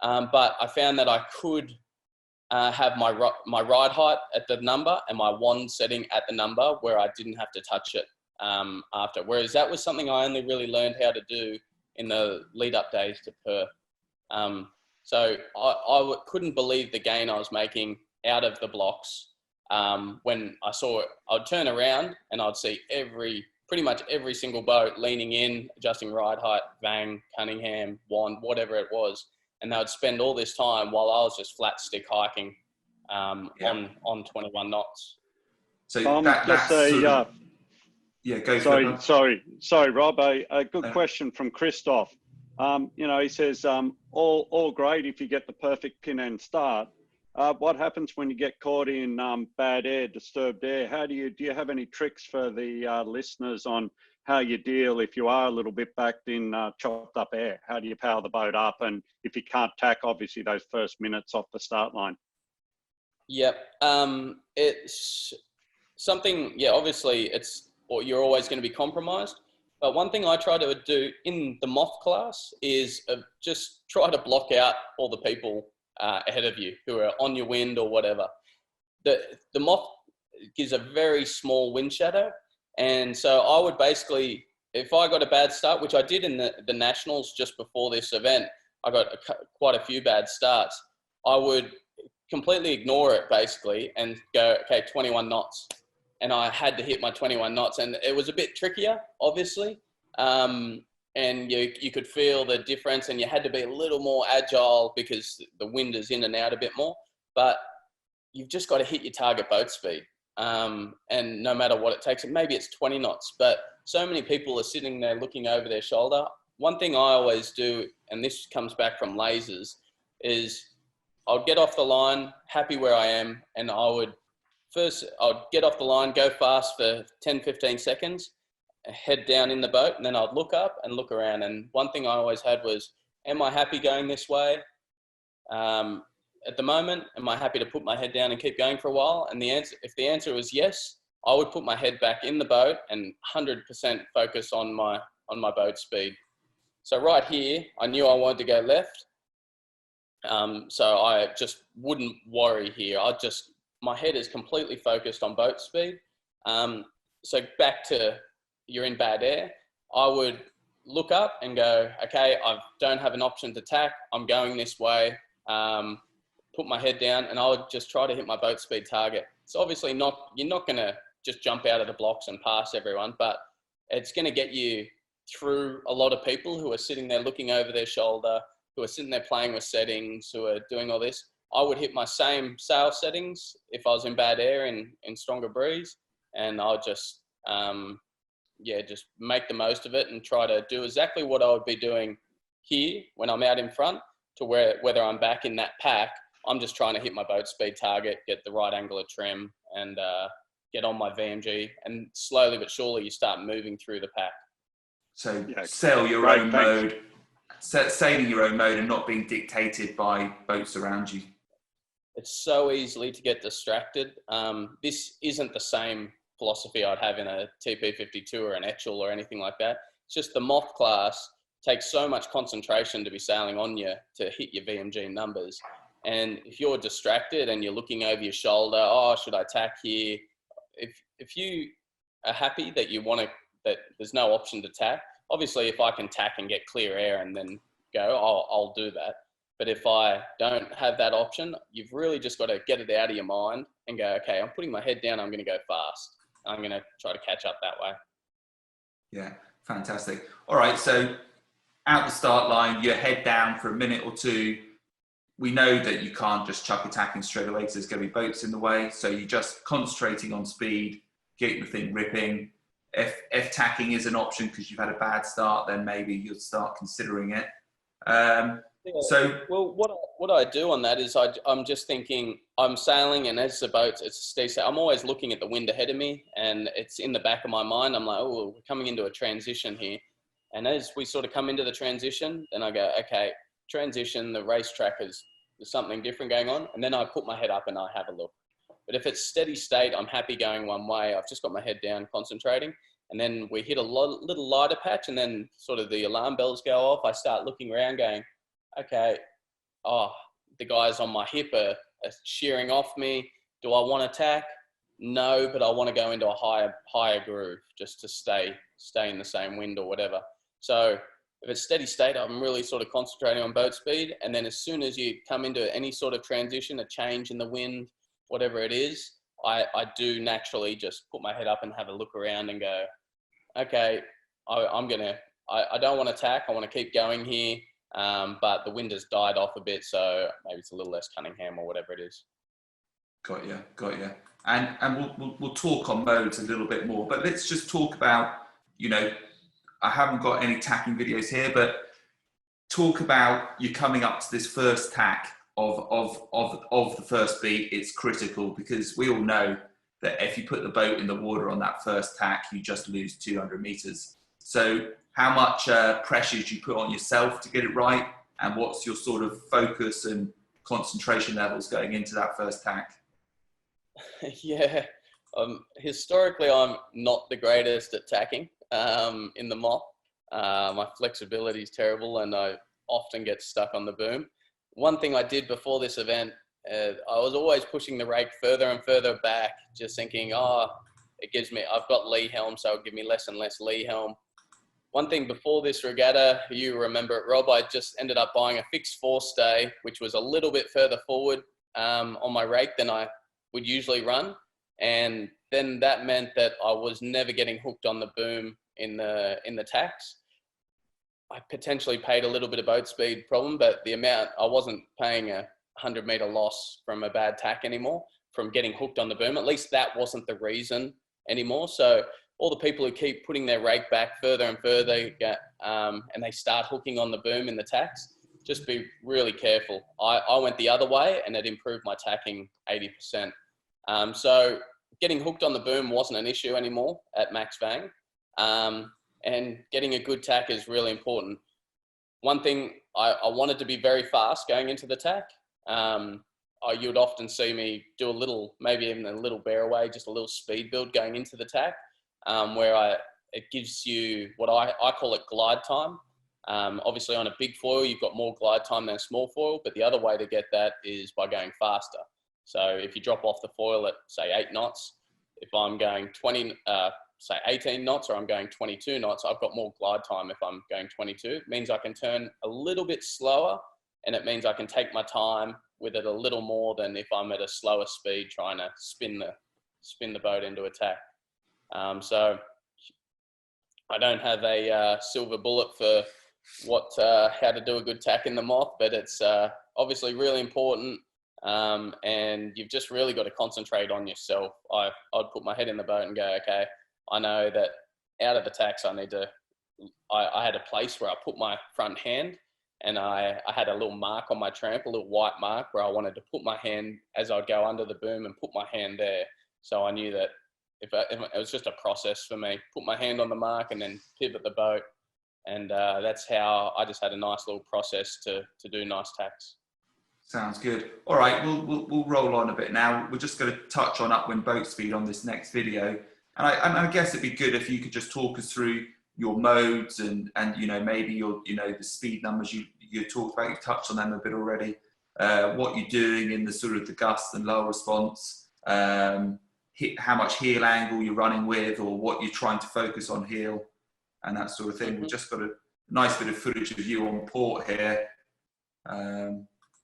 But I found that I could have my ride height at the number and my wand setting at the number where I didn't have to touch it after. Whereas that was something I only really learned how to do in the lead up days to Perth. So I couldn't believe the gain I was making out of the blocks. When I saw it, I'd turn around and I'd see pretty much every single boat leaning in, adjusting ride height, Vang, Cunningham, Wand, whatever it was. And they would spend all this time while I was just flat stick hiking on 21 knots. So sorry, Rob. A good question from Christoph. He says, all great if you get the perfect pin end start. What happens when you get caught in bad air, disturbed air? Do you have any tricks for the listeners on how you deal if you are a little bit backed in chopped up air? How do you power the boat up? And if you can't tack, obviously those first minutes off the start line. Yep. It's something, obviously you're always going to be compromised. But one thing I try to do in the Moth class is just try to block out all the people ahead of you who are on your wind or whatever. The Moth gives a very small wind shadow. And so I would basically, if I got a bad start, which I did in the Nationals just before this event, I got quite a few bad starts. I would completely ignore it basically and go, okay, 21 knots. And I had to hit my 21 knots. And it was a bit trickier, obviously. And you could feel the difference and you had to be a little more agile because the wind is in and out a bit more. But you've just got to hit your target boat speed. And no matter what it takes, maybe it's 20 knots, but so many people are sitting there looking over their shoulder. One thing I always do, and this comes back from lasers, is I'll get off the line, happy where I am, and I'll get off the line, go fast for 10, 15 seconds, head down in the boat, and then I'd look up and look around. And one thing I always had was, am I happy going this way? At the moment, am I happy to put my head down and keep going for a while? And if the answer was yes, I would put my head back in the boat and 100% focus on my boat speed. So right here, I knew I wanted to go left. So I just wouldn't worry here. My head is completely focused on boat speed. So back to you're in bad air, I would look up and go, okay, I don't have an option to tack. I'm going this way. Put my head down and I would just try to hit my boat speed target. It's obviously you're not going to just jump out of the blocks and pass everyone, but it's going to get you through a lot of people who are sitting there looking over their shoulder, who are sitting there playing with settings, who are doing all this. I would hit my same sail settings if I was in bad air in stronger breeze, and I'll just, just make the most of it and try to do exactly what I would be doing here when I'm out in front to whether I'm back in that pack. I'm just trying to hit my boat speed target, get the right angle of trim, and get on my VMG. And slowly but surely, you start moving through the pack. So sailing your own mode and not being dictated by boats around you. It's so easily to get distracted. This isn't the same philosophy I'd have in a TP52 or an Etchell or anything like that. It's just the Moth class takes so much concentration to be sailing on you to hit your VMG numbers. And if you're distracted and you're looking over your shoulder, oh, should I tack here? If you are happy that that there's no option to tack, obviously if I can tack and get clear air and then go, I'll do that. But if I don't have that option, you've really just got to get it out of your mind and go, okay, I'm putting my head down, I'm going to go fast. I'm going to try to catch up that way. Yeah, fantastic. All right, so out the start line, your head down for a minute or two. We know that you can't just chuck attacking straight away because there's going to be boats in the way. So you're just concentrating on speed, getting the thing ripping. If tacking is an option because you've had a bad start, then maybe you'll start considering it. What I do on that is I'm just thinking I'm sailing, and as the boats, it's a steady sail. I'm always looking at the wind ahead of me, and it's in the back of my mind. I'm like, oh, we're coming into a transition here. And as we sort of come into the transition, then I go, okay, transition, the racetrack there's something different going on. And then I put my head up and I have a look. But if it's steady state, I'm happy going one way. I've just got my head down, concentrating. And then we hit a little lighter patch, and then sort of the alarm bells go off. I start looking around going, okay, oh, the guys on my hip are shearing off me. Do I want to tack? No, but I want to go into a higher groove just to stay in the same wind or whatever. So if it's steady state, I'm really sort of concentrating on boat speed. And then as soon as you come into any sort of transition, a change in the wind, whatever it is, I do naturally just put my head up and have a look around and go, okay, I don't want to tack. I want to keep going here. But the wind has died off a bit, so maybe it's a little less Cunningham or whatever it is. Got you. And we'll talk on modes a little bit more, but let's just talk about, you know, I haven't got any tacking videos here, but talk about you coming up to this first tack of the first beat. It's critical because we all know that if you put the boat in the water on that first tack, you just lose 200 meters. So how much pressure do you put on yourself to get it right? And what's your sort of focus and concentration levels going into that first tack? Yeah, historically, I'm not the greatest at tacking in the moth. My flexibility is terrible and I often get stuck on the boom. One thing I did before this event, I was always pushing the rake further and further back, just thinking, oh, I've got lee helm, so it'll give me less and less lee helm. One thing before this regatta, you remember it, Rob, I just ended up buying a fixed forestay, which was a little bit further forward on my rake than I would usually run. And then that meant that I was never getting hooked on the boom in the tacks. I potentially paid a little bit of boat speed problem, but the amount, I wasn't paying a 100-meter loss from a bad tack anymore, from getting hooked on the boom. At least that wasn't the reason anymore. So all the people who keep putting their rake back further and further and they start hooking on the boom in the tacks, just be really careful. I went the other way and it improved my tacking 80%. So getting hooked on the boom wasn't an issue anymore at max vang. And getting a good tack is really important. One thing, I wanted to be very fast going into the tack. You would often see me do a little, maybe even a little bear away, just a little speed build going into the tack, where it gives you what I call it glide time. Obviously on a big foil, you've got more glide time than a small foil, but the other way to get that is by going faster. So if you drop off the foil at say 8 knots, if I'm going 18 knots or I'm going 22 knots, I've got more glide time if I'm going 22. It means I can turn a little bit slower and it means I can take my time with it a little more than if I'm at a slower speed trying to spin the boat into attack. So I don't have a silver bullet for how to do a good tack in the moth, but it's obviously really important. And you've just really got to concentrate on yourself. I'd put my head in the boat and go, okay, I know that out of the tacks I had a place where I put my front hand and I had a little mark on my tramp, a little white mark where I wanted to put my hand as I'd go under the boom and put my hand there. So I knew that if it was just a process for me, put my hand on the mark and then pivot the boat. And that's how I just had a nice little process to do nice tacks. Sounds good. All right, we'll roll on a bit now. We're just going to touch on upwind boat speed on this next video. And I guess it'd be good if you could just talk us through your modes and you know, maybe the speed numbers you talked about. You've touched on them a bit already. What you're doing in the sort of the gust and low response, how much heel angle you're running with, or what you're trying to focus on heel, and that sort of thing. We've just got a nice bit of footage of you on port here.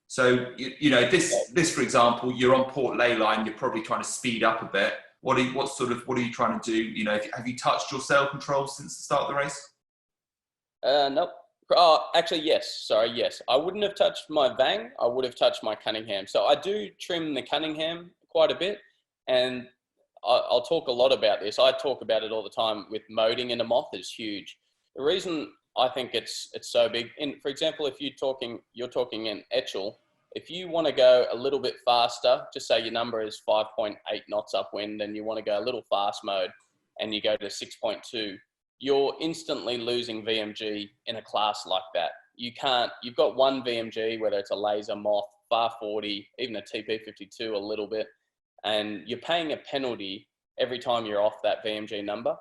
So you know, this for example, you're on port ley line. You're probably trying to speed up a bit. What are you trying to do? You know, have you touched your sail control since the start of the race? Nope. Oh, actually, yes. Sorry, yes. I wouldn't have touched my Vang. I would have touched my Cunningham. So I do trim the Cunningham quite a bit, and I'll talk a lot about this. I talk about it all the time. With moding in a moth is huge. The reason I think it's so big, for example, if you're talking in Etchell, if you want to go a little bit faster, just say your number is 5.8 knots upwind and you want to go a little fast mode and you go to 6.2, you're instantly losing VMG in a class like that. You've got one VMG, whether it's a laser, moth, far 40, even a TP52 a little bit. and you're paying a penalty every time you're off that VMG number.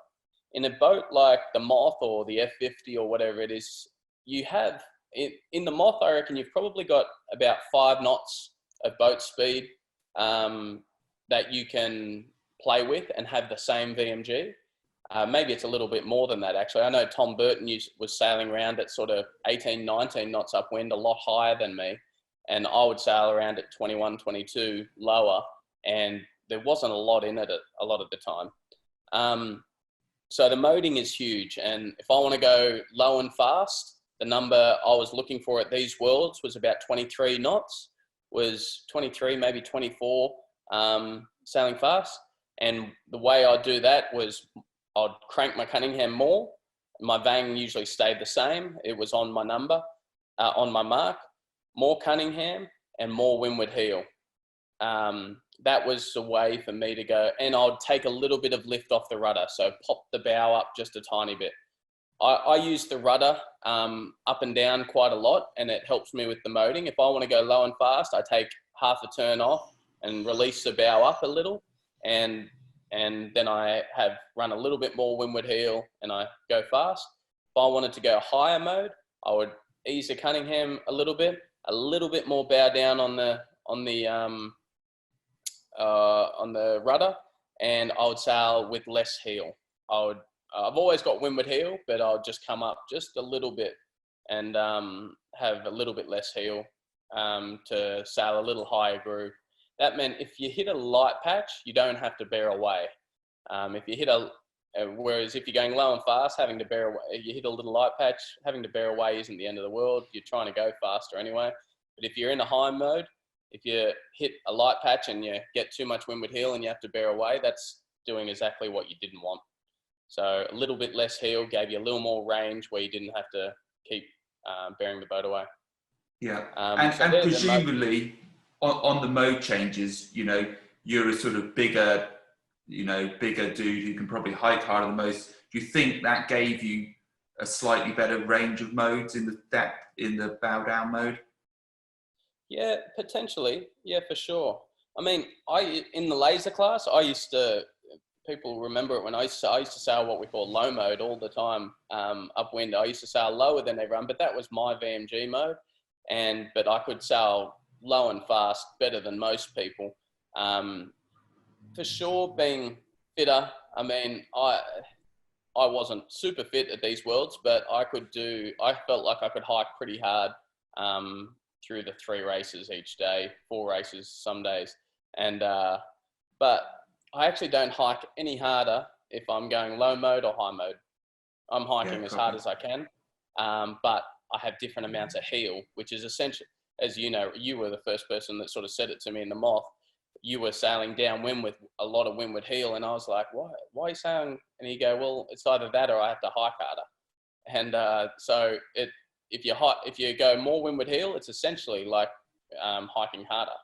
In a boat like the Moth or the F50 or whatever it is, you have, in the Moth, I reckon you've probably got about 5 knots of boat speed that you can play with and have the same VMG. Maybe it's a little bit more than that, actually. I know Tom Burton was sailing around at sort of 18, 19 knots upwind, a lot higher than me. And I would sail around at 21, 22 lower, and there wasn't a lot in it a lot of the time. So the moding is huge. And if I want to go low and fast, the number I was looking for at these worlds was about 23 knots, was 23, maybe 24, sailing fast. And the way I'd do that was I'd crank my Cunningham more. My Vang usually stayed the same. It was on my number, on my mark. More Cunningham and more Windward heel. That was the way for me to go. And I'd take a little bit of lift off the rudder. So pop the bow up just a tiny bit. I use the rudder up and down quite a lot, and it helps me with the moding. If I want to go low and fast, I take half a turn off and release the bow up a little. And then I have run a little bit more Windward heel and I go fast. If I wanted to go higher mode, I would ease the Cunningham a little bit more bow down on the rudder, and I would sail with less heel. I've always got Windward heel, but I'll just come up just a little bit and have a little bit less heel to sail a little higher groove. That meant if you hit a light patch, you don't have to bear away. If you hit whereas if you're going low and fast, having to bear away, you hit a little light patch, having to bear away isn't the end of the world. You're trying to go faster anyway. But if you're in a high mode, if you hit a light patch and you get too much Windward heel and you have to bear away, that's doing exactly what you didn't want. So a little bit less heel gave you a little more range where you didn't have to keep bearing the boat away. Yeah, and presumably on the mode changes, you know, you're a sort of bigger dude who can probably hike harder than most. Do you think that gave you a slightly better range of modes in the bow down mode? Yeah, potentially. Yeah, for sure. I mean, in the laser class, people remember it when I used to sail what we call low mode all the time, upwind. I used to sail lower than everyone, but that was my VMG mode. But I could sail low and fast better than most people. For sure, being fitter, I mean, I wasn't super fit at these worlds, but I felt like I could hike pretty hard through the 3 races each day, 4 races some days. But I actually don't hike any harder if I'm going low mode or high mode. I'm hiking as hard as I can, but I have different amounts of heel, which is essential. As you know, you were the first person that sort of said it to me in the Moth. You were sailing downwind with a lot of Windward heel, and I was like, why are you sailing? And you go, well, it's either that or I have to hike harder. And so if you go more Windward heel, it's essentially like hiking harder.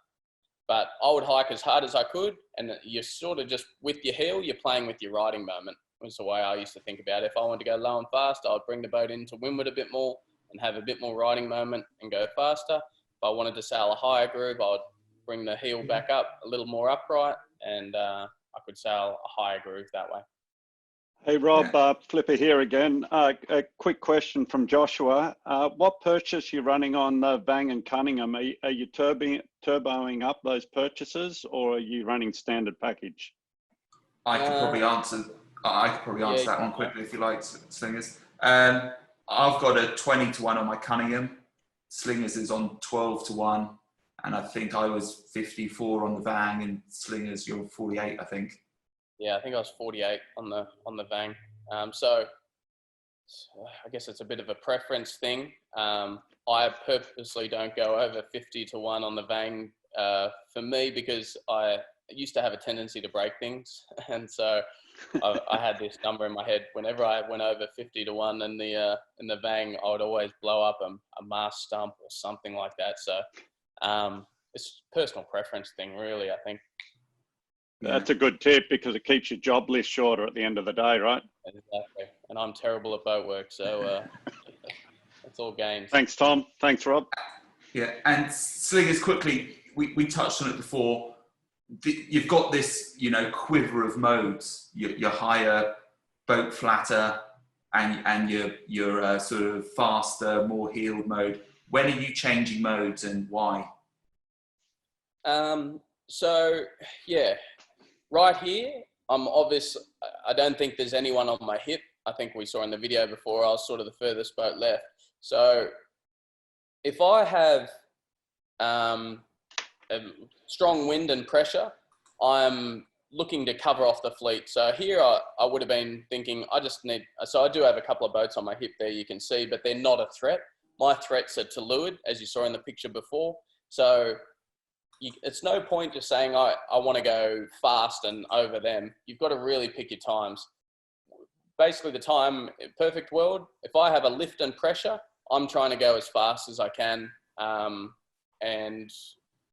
But I would hike as hard as I could, and you're sort of just with your heel, you're playing with your riding moment. Was the way I used to think about it. If I wanted to go low and fast, I would bring the boat into Windward a bit more and have a bit more riding moment and go faster. If I wanted to sail a higher groove, I would bring the heel back up a little more upright, and I could sail a higher groove that way. Hey Rob, Flipper here again. A quick question from Joshua. What purchase are you running on Vang and Cunningham? Are you turboing up those purchases, or are you running standard package? I could probably answer that one quickly if you like, Slingers. I've got a 20-1 on my Cunningham. Slingers is on 12-1, and I think I was 54 on the Vang, and Slingers, you're 48, I think. Yeah, I think I was 48 on the Vang. So I guess it's a bit of a preference thing. I purposely don't go over 50-1 on the Vang for me, because I used to have a tendency to break things, and so I had this number in my head. Whenever I went over 50-1 in the Vang, I would always blow up a mast stump or something like that. So it's a personal preference thing, really, I think. That's a good tip, because it keeps your job list shorter at the end of the day, right? Exactly. And I'm terrible at boat work, so it's all games. Thanks, Tom. Thanks, Rob. Yeah, and Slingers, quickly, we touched on it before. you've got this, you know, quiver of modes. Your higher, boat flatter, and your sort of faster, more heeled mode. When are you changing modes and why? So yeah, right here, I don't think there's anyone on my hip. I think we saw in the video before, I was sort of the furthest boat left. So if I have a strong wind and pressure, I'm looking to cover off the fleet. So here I would have been thinking, so I do have a couple of boats on my hip there, you can see, but they're not a threat. My threats are to Leeward, as you saw in the picture before. So it's no point just saying, I want to go fast and over them. You've got to really pick your times. Basically the time, perfect world, if I have a lift and pressure, I'm trying to go as fast as I can, and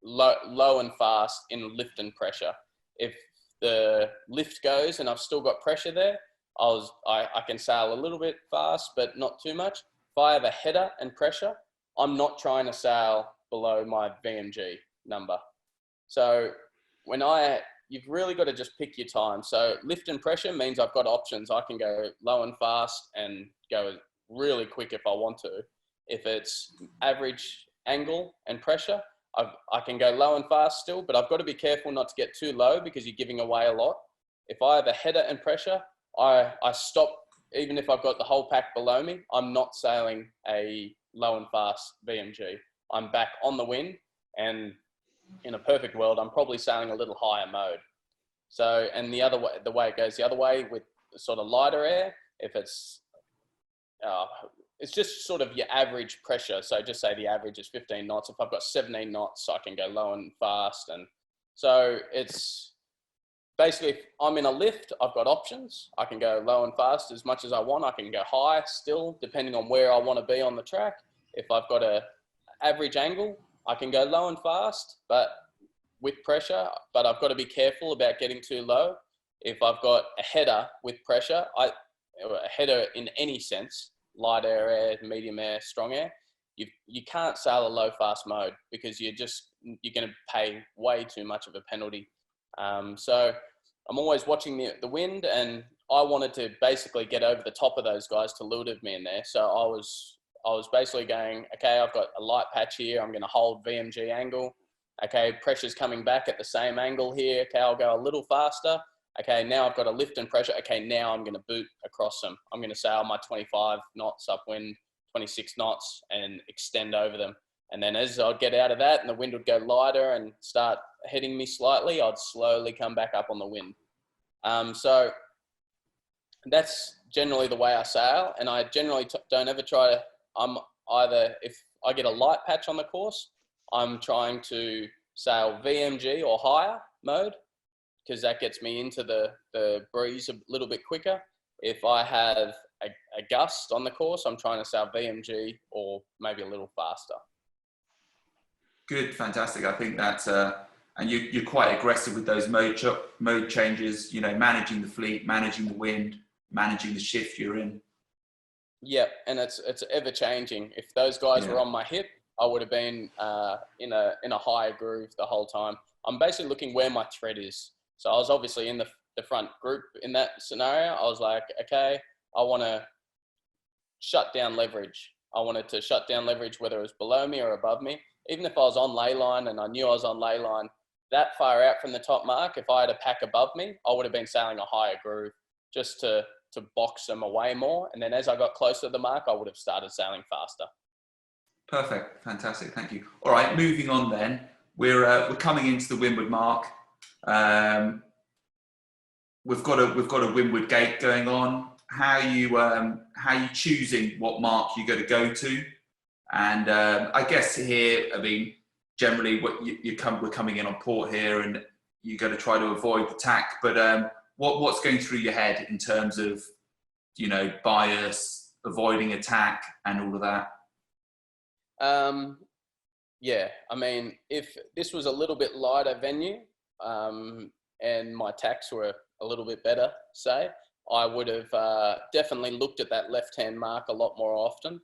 low and fast in lift and pressure. If the lift goes and I've still got pressure there, I can sail a little bit fast, but not too much. If I have a header and pressure, I'm not trying to sail below my VMG number. So you've really got to just pick your time. So lift and pressure means I've got options. I can go low and fast and go really quick if I want to. If it's average angle and pressure, I can go low and fast still, but I've got to be careful not to get too low because you're giving away a lot. If I have a header and pressure, I stop. Even if I've got the whole pack below me, I'm not sailing a low and fast VMG. I'm back on the wind, and in a perfect world, I'm probably sailing a little higher mode. So, and the way it goes the other way with sort of lighter air, if it's just sort of your average pressure. So just say the average is 15 knots. If I've got 17 knots, I can go low and fast. And so it's basically, if I'm in a lift, I've got options. I can go low and fast as much as I want. I can go high still, depending on where I want to be on the track. If I've got a average angle, I can go low and fast, but with pressure, but I've got to be careful about getting too low. If I've got a header with pressure, a header in any sense, light air, medium air, strong air, you can't sail a low fast mode because you're going to pay way too much of a penalty. So I'm always watching the wind, and I wanted to basically get over the top of those guys to leeward of me in there. So I was basically going, okay, I've got a light patch here. I'm going to hold VMG angle. Okay, pressure's coming back at the same angle here. Okay, I'll go a little faster. Okay, now I've got a lift and pressure. Okay, now I'm going to boot across them. I'm going to sail my 25 knots upwind, 26 knots, and extend over them. And then as I'd get out of that and the wind would go lighter and start heading me slightly, I'd slowly come back up on the wind. So that's generally the way I sail. And I generally don't ever try to, if I get a light patch on the course, I'm trying to sail VMG or higher mode, because that gets me into the breeze a little bit quicker. If I have a gust on the course, I'm trying to sail VMG or maybe a little faster. Good, fantastic. I think that's, and you're quite aggressive with those mode changes, you know, managing the fleet, managing the wind, managing the shift you're in. Yeah, and it's ever changing. If those guys were on my hip, I would have been in a higher groove the whole time. I'm basically looking where my thread is. So I was obviously in the front group in that scenario. I was like, okay, I want to shut down leverage. I wanted to shut down leverage whether it was below me or above me. Even if I was on ley line and I knew I was on ley line, that far out from the top mark, if I had a pack above me, I would have been sailing a higher groove just to box them away more. And then as I got closer to the mark, I would have started sailing faster. Perfect, fantastic, thank you. All right, moving on then. We're coming into the Windward mark. We've got a Windward gate going on. How are you choosing what mark you're going to go to? And I guess here, I mean, generally we're coming in on port here, and you're going to try to avoid the tack. But what's going through your head in terms of, you know, bias, avoiding attack, and all of that? Yeah, I mean, if this was a little bit lighter venue, and my tacks were a little bit better, say, I would have definitely looked at that left-hand mark a lot more often.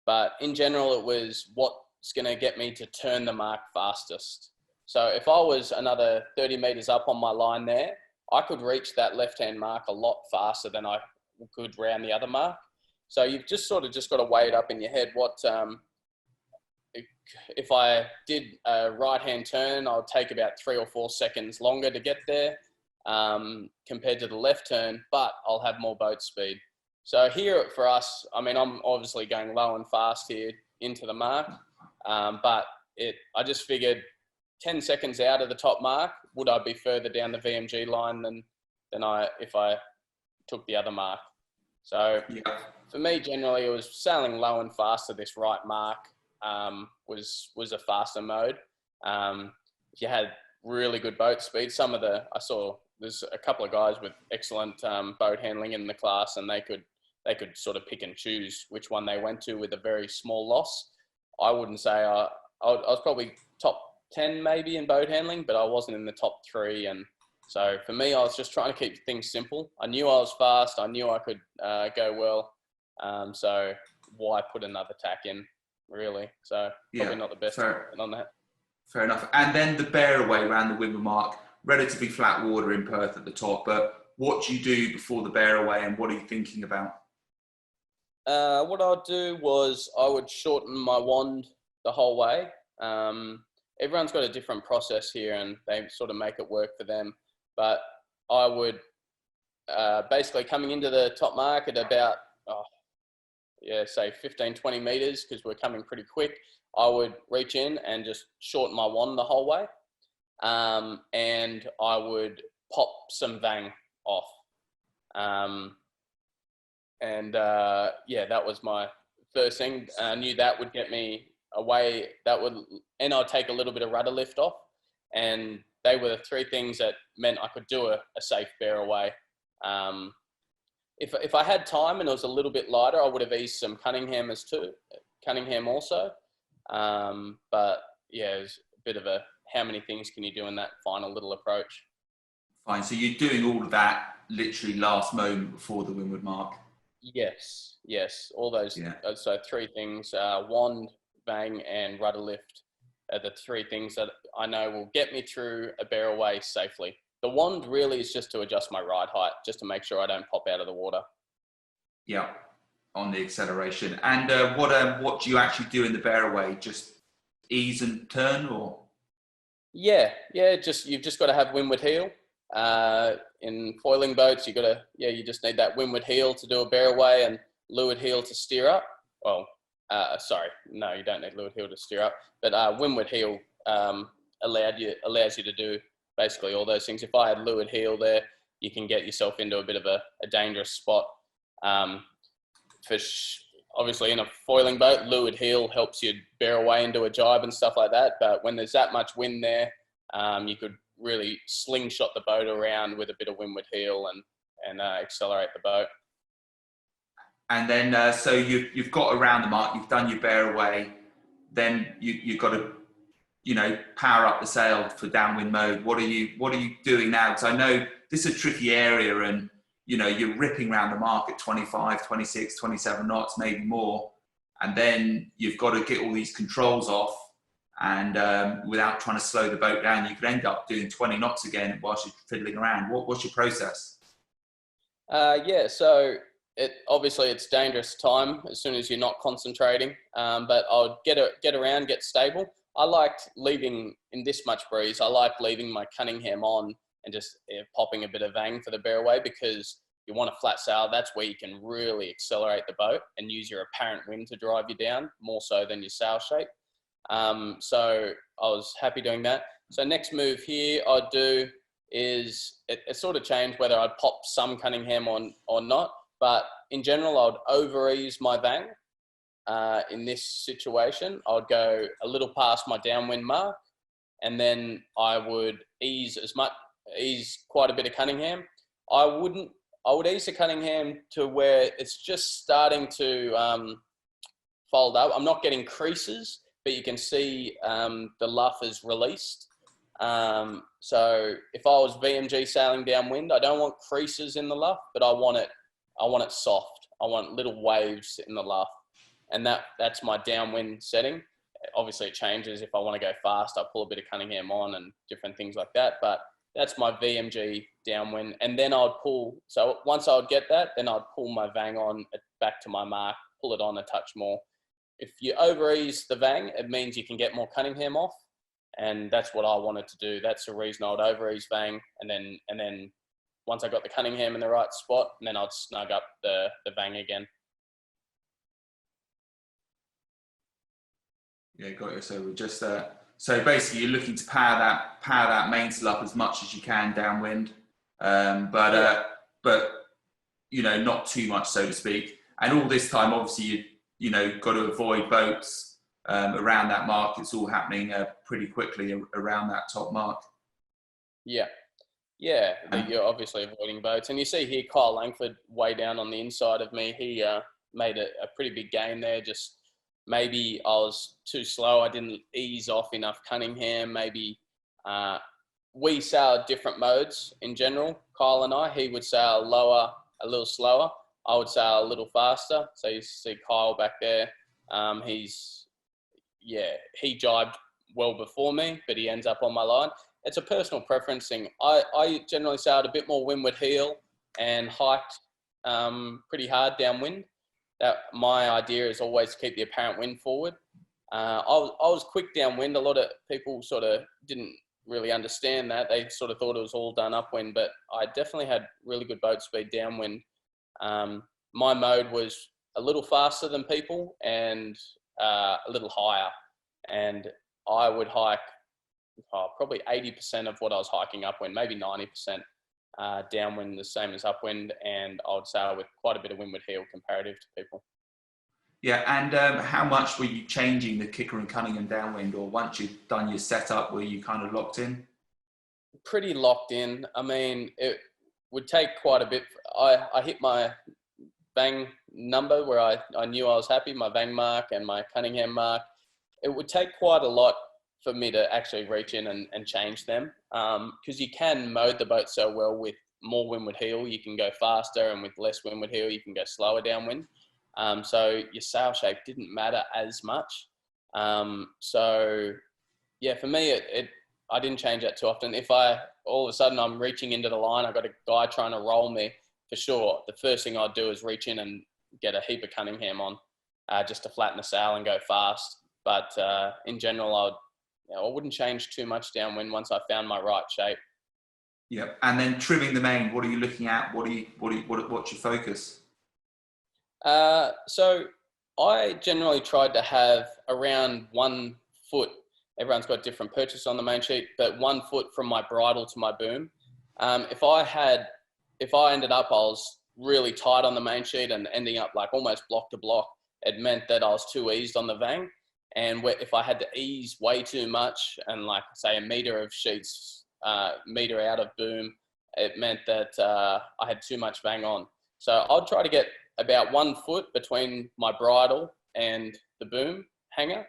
But in general, it was what's going to get me to turn the mark fastest. So if I was another 30 meters up on my line there, I could reach that left-hand mark a lot faster than I could round the other mark. So you've just sort of just got to weigh it up in your head. What if I did a right-hand turn, I'll take about 3 or 4 seconds longer to get there compared to the left turn, but I'll have more boat speed. So here for us, I mean, I'm obviously going low and fast here into the mark, but I just figured 10 seconds out of the top mark, would I be further down the VMG line than if I took the other mark? So for me, generally, it was sailing low and fast to this right mark was a faster mode. If you had really good boat speed, I saw there's a couple of guys with excellent boat handling in the class, and they could sort of pick and choose which one they went to with a very small loss. I wouldn't say I was probably top 10 maybe in boat handling, but I wasn't in the top 3. And so for me, I was just trying to keep things simple. I knew I was fast. I knew I could go well. So why put another tack in, really? So probably not the best on that. Fair enough. And then the bear away around the Windward mark, relatively flat water in Perth at the top. But what do you do before the bear away, and what are you thinking about? What I'd do was I would shorten my wand the whole way. Everyone's got a different process here, and they sort of make it work for them. But I would basically coming into the top mark at about, say 15, 20 meters, because we're coming pretty quick, I would reach in and just shorten my wand the whole way. And I would pop some vang off. That was my first thing. I knew that would get me away. And I'd take a little bit of rudder lift off. And they were the 3 things that meant I could do a safe bear away. If I had time and it was a little bit lighter, I would have eased some Cunningham also. But yeah, it was a bit of how many things can you do in that final little approach? Fine. So you're doing all of that literally last moment before the Windward mark? Yes. All those. Yeah. So 3 things, wand, vang, and rudder lift are the 3 things that I know will get me through a bear away safely. The wand really is just to adjust my ride height, just to make sure I don't pop out of the water. Yeah, on the acceleration. And what do you actually do in the bear away? Just ease and turn, or? Yeah. You've just got to have windward heel. In foiling boats, you just need that windward heel to do a bear away and leeward heel to steer up. Well, no, you don't need leeward heel to steer up, but windward heel allows you to do basically all those things. If I had leeward heel there, you can get yourself into a bit of a dangerous spot. Obviously, in a foiling boat, leeward heel helps you bear away into a jibe and stuff like that. But when there's that much wind there, you could really slingshot the boat around with a bit of windward heel and accelerate the boat. And then, so you've got around the mark, you've done your bear away, then you've got to, power up the sail for downwind mode. What are you doing now? Because I know this is a tricky area, and you're ripping around the mark at 25, 26, 27 knots, maybe more. And then you've got to get all these controls off, and without trying to slow the boat down, you could end up doing 20 knots again whilst you're fiddling around. What's your process? So obviously it's dangerous time as soon as you're not concentrating, but I'll get around, get stable. I liked leaving in this much breeze. I like leaving my Cunningham on and just popping a bit of vang for the bear away, because you want a flat sail. That's where you can really accelerate the boat and use your apparent wind to drive you down more so than your sail shape. So I was happy doing that. So next move here I'd do is, it sort of changed whether I'd pop some Cunningham on or not, but in general I'd over ease my vang. In this situation, I'd go a little past my downwind mark, and then I would ease quite a bit of Cunningham. I would ease the Cunningham to where it's just starting to fold up. I'm not getting creases, but you can see the luff is released. So if I was VMG sailing downwind, I don't want creases in the luff, but I want it soft. I want little waves in the luff. And that's my downwind setting. obviously it changes. If I want to go fast, I pull a bit of Cunningham on and different things like that. But that's my VMG downwind. And then I'd pull, so once I would get that, then I'd pull my Vang on back to my mark, pull it on a touch more. If you over ease the Vang, it means you can get more Cunningham off. And that's what I wanted to do. That's the reason I would over ease Vang. And then once I got the Cunningham in the right spot, and then I'd snug up the Vang again. Yeah, got you. So we're just so basically you're looking to power that mainsail up as much as you can downwind, but you know, not too much, so to speak. And all this time, obviously, you know, got to avoid boats around that mark. It's all happening pretty quickly around that top mark. Yeah. You're obviously avoiding boats, and you see here Kyle Langford way down on the inside of me. He made a pretty big gain there. Just maybe I was too slow. I didn't ease off enough Cunningham. Maybe we sailed different modes in general. Kyle and I. He would sail lower, a little slower. I would sail a little faster. So you see Kyle back there. He jibed well before me, but he ends up on my line. It's a personal preference thing. I generally sailed a bit more windward heel and hiked pretty hard downwind. That my idea is always to keep the apparent wind forward. I was quick downwind. A lot of people sort of didn't really understand that. They sort of thought it was all done upwind, but I definitely had really good boat speed downwind. My mode was a little faster than people and a little higher. And I would hike probably 80% of what I was hiking upwind, maybe 90%. Downwind the same as upwind, and I would sail with quite a bit of windward heel comparative to people. Yeah, and how much were you changing the kicker and Cunningham downwind, or once you'd done your setup, were you kind of locked in? Pretty locked in. I mean, it would take quite a bit. I hit my Vang number where I knew I was happy, my Vang mark and my Cunningham mark. It would take quite a lot for me to actually reach in and change them, because you can mode the boat so well with more windward heel. You can go faster, and with less windward heel, you can go slower downwind. So your sail shape didn't matter as much. So yeah, for me, I didn't change that too often. If all of a sudden I'm reaching into the line, I got a guy trying to roll me, for sure, the first thing I'd do is reach in and get a heap of Cunningham on, just to flatten the sail and go fast. But in general, I wouldn't change too much downwind once I found my right shape. Yeah, and then trimming the main. What are you looking at? What's your focus? So I generally tried to have around 1 foot. Everyone's got different purchase on the main sheet, but 1 foot from my bridle to my boom. If I ended up, I was really tight on the main sheet and ending up like almost block to block, it meant that I was too eased on the Vang. And if I had to ease way too much and like say a meter of sheets, meter out of boom, it meant that I had too much Vang on. So I'd try to get about 1 foot between my bridle and the boom hanger,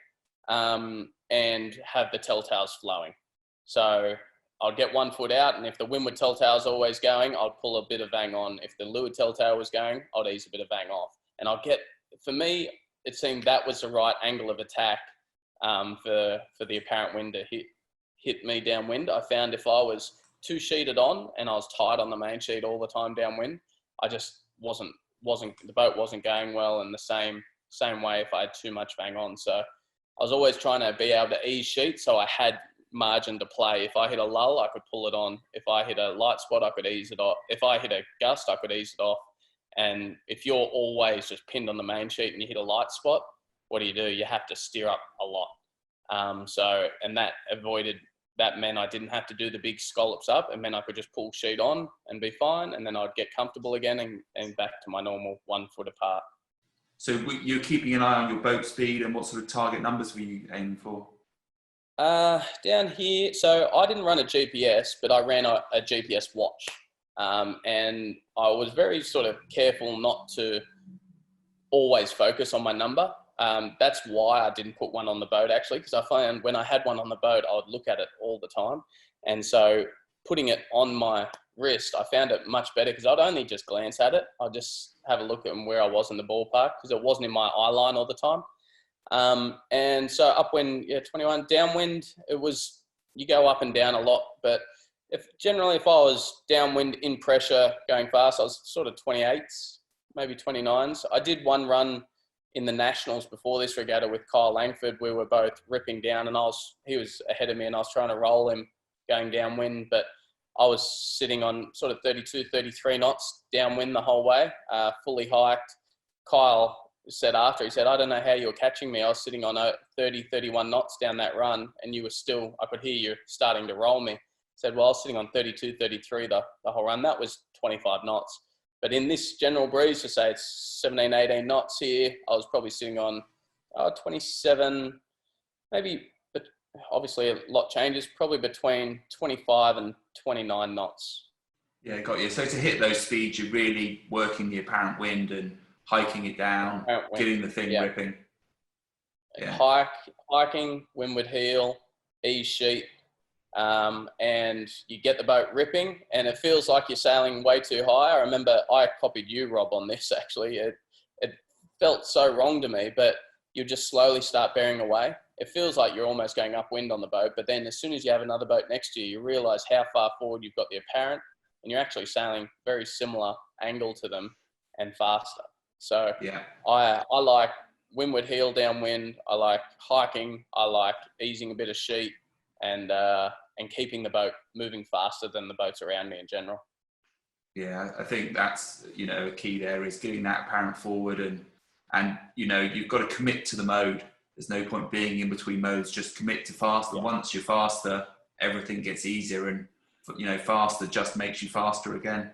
and have the telltales flowing. So I'd get 1 foot out, and if the windward telltale's always going, I'd pull a bit of Vang on. If the leeward telltale was going, I'd ease a bit of Vang off. And for me, it seemed that was the right angle of attack for the apparent wind to hit me downwind. I found if I was too sheeted on and I was tight on the main sheet all the time downwind, I just the boat wasn't going well in the same way if I had too much Vang on. So I was always trying to be able to ease sheet, so I had margin to play. If I hit a lull, I could pull it on. If I hit a light spot, I could ease it off. If I hit a gust, I could ease it off. And if you're always just pinned on the main sheet and you hit a light spot, what do? You have to steer up a lot. And that meant I didn't have to do the big scallops up. It meant I could just pull sheet on and be fine. And then I'd get comfortable again and back to my normal 1 foot apart. So you're keeping an eye on your boat speed, and what sort of target numbers were you aiming for? Down here, so I didn't run a GPS, but I ran a GPS watch. And I was very sort of careful not to always focus on my number. That's why I didn't put one on the boat, actually, because I found when I had one on the boat, I would look at it all the time. And so putting it on my wrist, I found it much better because I'd only just glance at it. I'd just have a look at where I was in the ballpark because it wasn't in my eye line all the time. And so upwind, yeah, 21. Downwind, you go up and down a lot, but if I was downwind in pressure going fast, I was sort of 28s, maybe 29s. I did one run in the Nationals before this regatta with Kyle Langford. We were both ripping down, and he was ahead of me, and I was trying to roll him going downwind, but I was sitting on sort of 32, 33 knots downwind the whole way, fully hiked. Kyle said after, he said, I don't know how you were catching me. I was sitting on 30, 31 knots down that run, and you were still, I could hear you starting to roll me. He said, well, I was sitting on 32, 33 the whole run. That was 25 knots. But in this general breeze, to say it's 17, 18 knots here, I was probably sitting on 27, maybe, but obviously a lot changes, probably between 25 and 29 knots. Yeah, got you. So to hit those speeds, you're really working the apparent wind and hiking it down, getting the thing ripping. Yeah. Hiking, windward heel, ease sheet, and you get the boat ripping, and it feels like you're sailing way too high. I remember I copied you, Rob, on this actually. It felt so wrong to me, but you just slowly start bearing away. It feels like you're almost going upwind on the boat, but then as soon as you have another boat next to you, you realize how far forward you've got the apparent, and you're actually sailing very similar angle to them and faster. So yeah, I like windward heel downwind. I like hiking. I like easing a bit of sheet and keeping the boat moving faster than the boats around me in general. Yeah, I think that's, a key there is getting that apparent forward and you've got to commit to the mode. There's no point being in between modes, just commit to faster. Yeah. Once you're faster, everything gets easier, and faster just makes you faster again.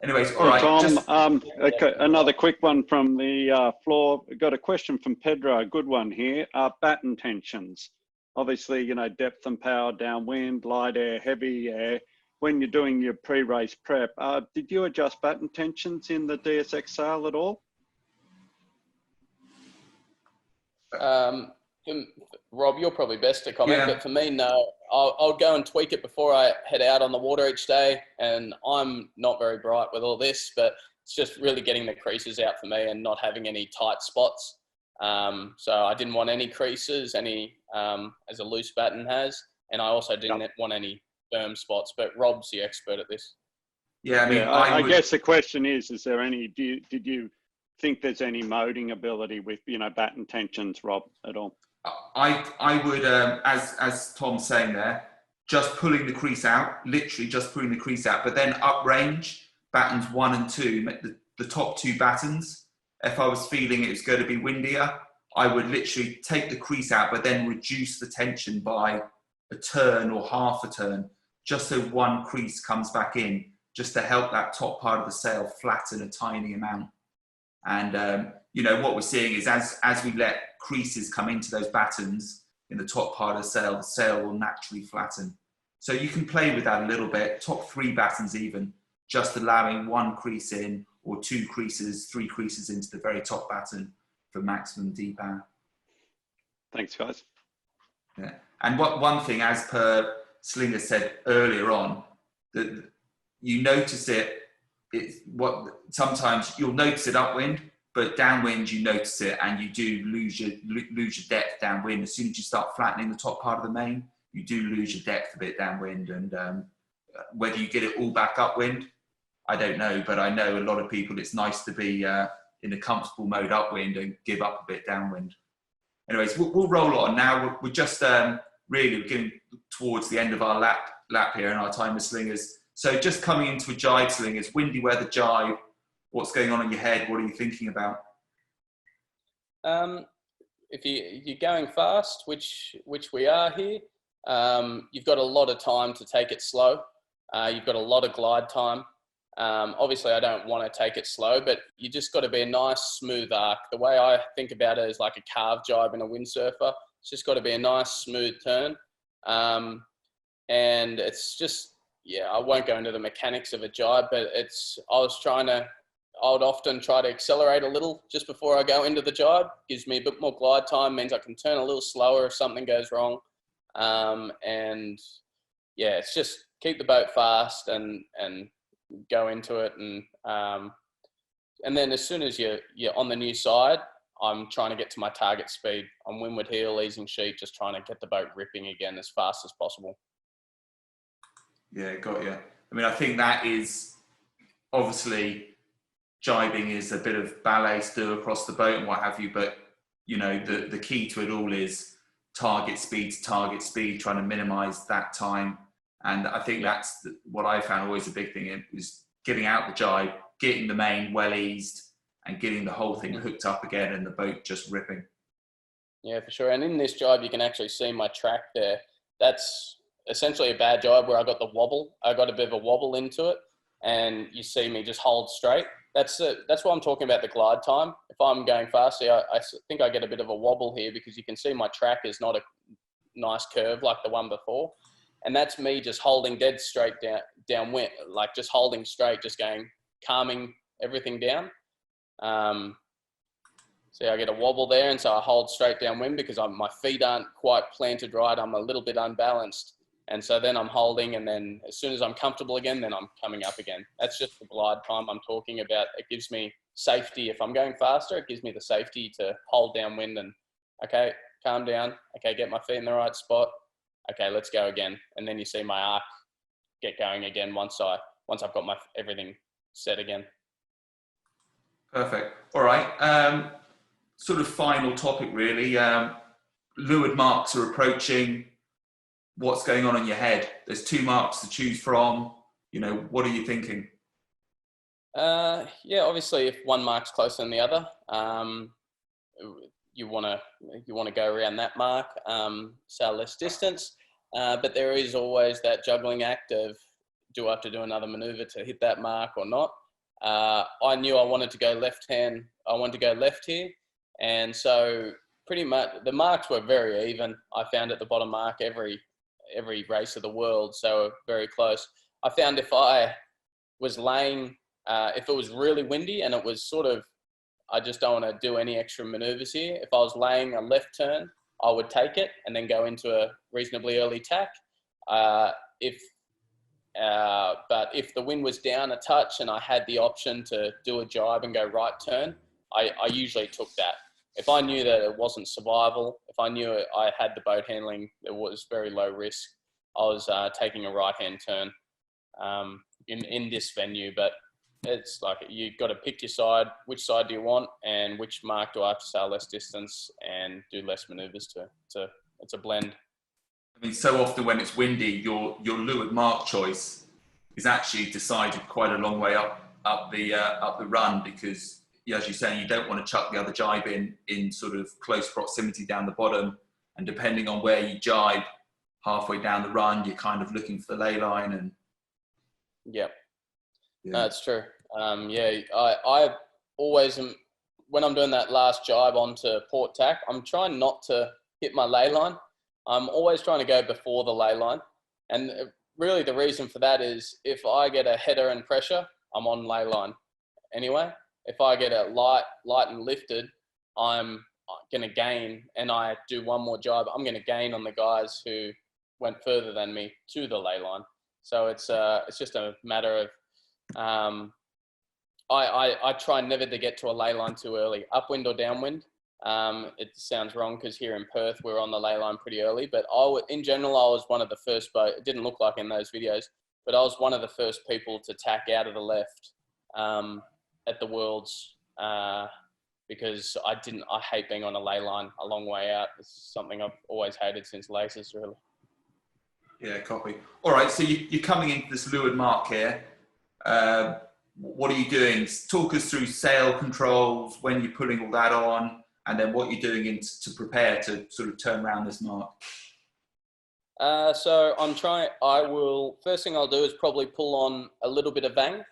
Anyways, all right. Tom, okay, another quick one from the floor. We've got a question from Pedro, a good one here. Batten tensions. Obviously, depth and power downwind, light air, heavy air. When you're doing your pre-race prep, did you adjust batten tensions in the DSX sail at all? Rob, you're probably best to comment, but for me, no. I'll go and tweak it before I head out on the water each day, and I'm not very bright with all this, but it's just really getting the creases out for me and not having any tight spots. So I didn't want any creases, as a loose batten has, and I also didn't want any firm spots, but Rob's the expert at this. Yeah, I mean, I guess the question is there any, did you think there's any moding ability with, batten tensions, Rob, at all? I would, as Tom's saying there, just pulling the crease out, literally just pulling the crease out, but then uprange, battens 1 and 2, the top 2 battens. If I was feeling it was going to be windier, I would literally take the crease out, but then reduce the tension by a turn or half a turn, just so 1 crease comes back in, just to help that top part of the sail flatten a tiny amount. And, what we're seeing is as we let creases come into those battens in the top part of the sail will naturally flatten. So you can play with that a little bit, top 3 battens even, just allowing 1 crease in or 2 creases, 3 creases into the very top batten for maximum D-power. Thanks, guys. Yeah. And one thing, as per Slinger said earlier on, that you notice sometimes you'll notice it upwind, but downwind you notice it and you do lose your depth downwind. As soon as you start flattening the top part of the main, you do lose your depth a bit downwind. And whether you get it all back upwind, I don't know, but I know a lot of people, it's nice to be in a comfortable mode upwind and give up a bit downwind. Anyways, we'll roll on now. We're just really getting towards the end of our lap here and our time as slingers. So just coming into a jibe slingers, windy weather jibe, what's going on in your head? What are you thinking about? If you're going fast, which we are here, you've got a lot of time to take it slow. You've got a lot of glide time. Obviously, I don't want to take it slow, but you just got to be a nice, smooth arc. The way I think about it is like a carve jibe in a windsurfer. It's just got to be a nice, smooth turn. And it's just, I won't go into the mechanics of a jibe, but I would often try to accelerate a little just before I go into the jibe. Gives me a bit more glide time, means I can turn a little slower if something goes wrong. It's just keep the boat fast and go into it. And then as soon as you're on the new side, I'm trying to get to my target speed. On windward heel, easing sheet, just trying to get the boat ripping again as fast as possible. Yeah, got you. I mean, I think that is obviously jibing is a bit of ballet still across the boat and what have you, but you know, the key to it all is target speed to target speed, trying to minimize that time. And I think that's what I found always a big thing is getting out the jibe, getting the main well eased, and getting the whole thing hooked up again and the boat just ripping. Yeah, for sure. And in this jibe, you can actually see my track there. That's essentially a bad jibe where I got the wobble. I got a bit of a wobble into it, and you see me just hold straight. That's why I'm talking about the glide time. If I'm going fast, I think I get a bit of a wobble here because you can see my track is not a nice curve like the one before. And that's me just holding dead straight downwind, like just holding straight, just going, calming everything down. See, I get a wobble there, and so I hold straight downwind because my feet aren't quite planted right. I'm a little bit unbalanced. And so then I'm holding, and then as soon as I'm comfortable again, then I'm coming up again. That's just the glide time I'm talking about. It gives me safety. If I'm going faster, it gives me the safety to hold downwind and, okay, calm down. Okay, get my feet in the right spot. Okay, let's go again. And then you see my arc get going again once I've got everything set again. Perfect. All right. Sort of final topic, really. Leeward marks are approaching. What's going on in your head? There's 2 marks to choose from. You know, what are you thinking? Yeah, obviously, if one mark's closer than the other, you want to go around that mark, sail less distance. But there is always that juggling act of, do I have to do another maneuver to hit that mark or not? I knew I wanted to go left here, and so pretty much the marks were very even. I found at the bottom mark every race of the world, so very close. I found if I was laying, if it was really windy and it was sort of, I just don't want to do any extra maneuvers here. If I was laying a left turn, I would take it and then go into a reasonably early tack. But if the wind was down a touch and I had the option to do a jibe and go right turn, I usually took that. If I knew that it wasn't survival, if I knew I had the boat handling, it was very low risk, I was taking a right-hand turn in this venue. But it's like, you've got to pick your side. Which side do you want, and which mark do I have to sail less distance and do less maneuvers to? It's a blend. I mean, so often when it's windy, your leeward mark choice is actually decided quite a long way up the run, because, as you're saying, you don't want to chuck the other jibe in sort of close proximity down the bottom, and depending on where you jibe halfway down the run, you're kind of looking for the ley line. And yeah. No, it's true. Yeah, I always am, when I'm doing that last jibe onto port tack, I'm trying not to hit my ley line. I'm always trying to go before the ley line. And really the reason for that is, if I get a header and pressure, I'm on ley line anyway. If I get a light and lifted, I'm going to gain, and I do one more jibe, I'm going to gain on the guys who went further than me to the ley line. So it's just a matter of, I try never to get to a ley line too early, upwind or downwind. It sounds wrong because here in Perth, we're on the ley line pretty early, but in general, I was one of the first boat. It didn't look like in those videos, but I was one of the first people to tack out of the left at the Worlds, because I hate being on a ley line a long way out. It's something I've always hated since laces, really. Yeah, copy. All right, so you're coming into this leeward mark here. What are you doing? Talk us through sail controls, when you're putting all that on, and then what you're doing to prepare to sort of turn around this mark. So first thing I'll do is probably pull on a little bit of vang.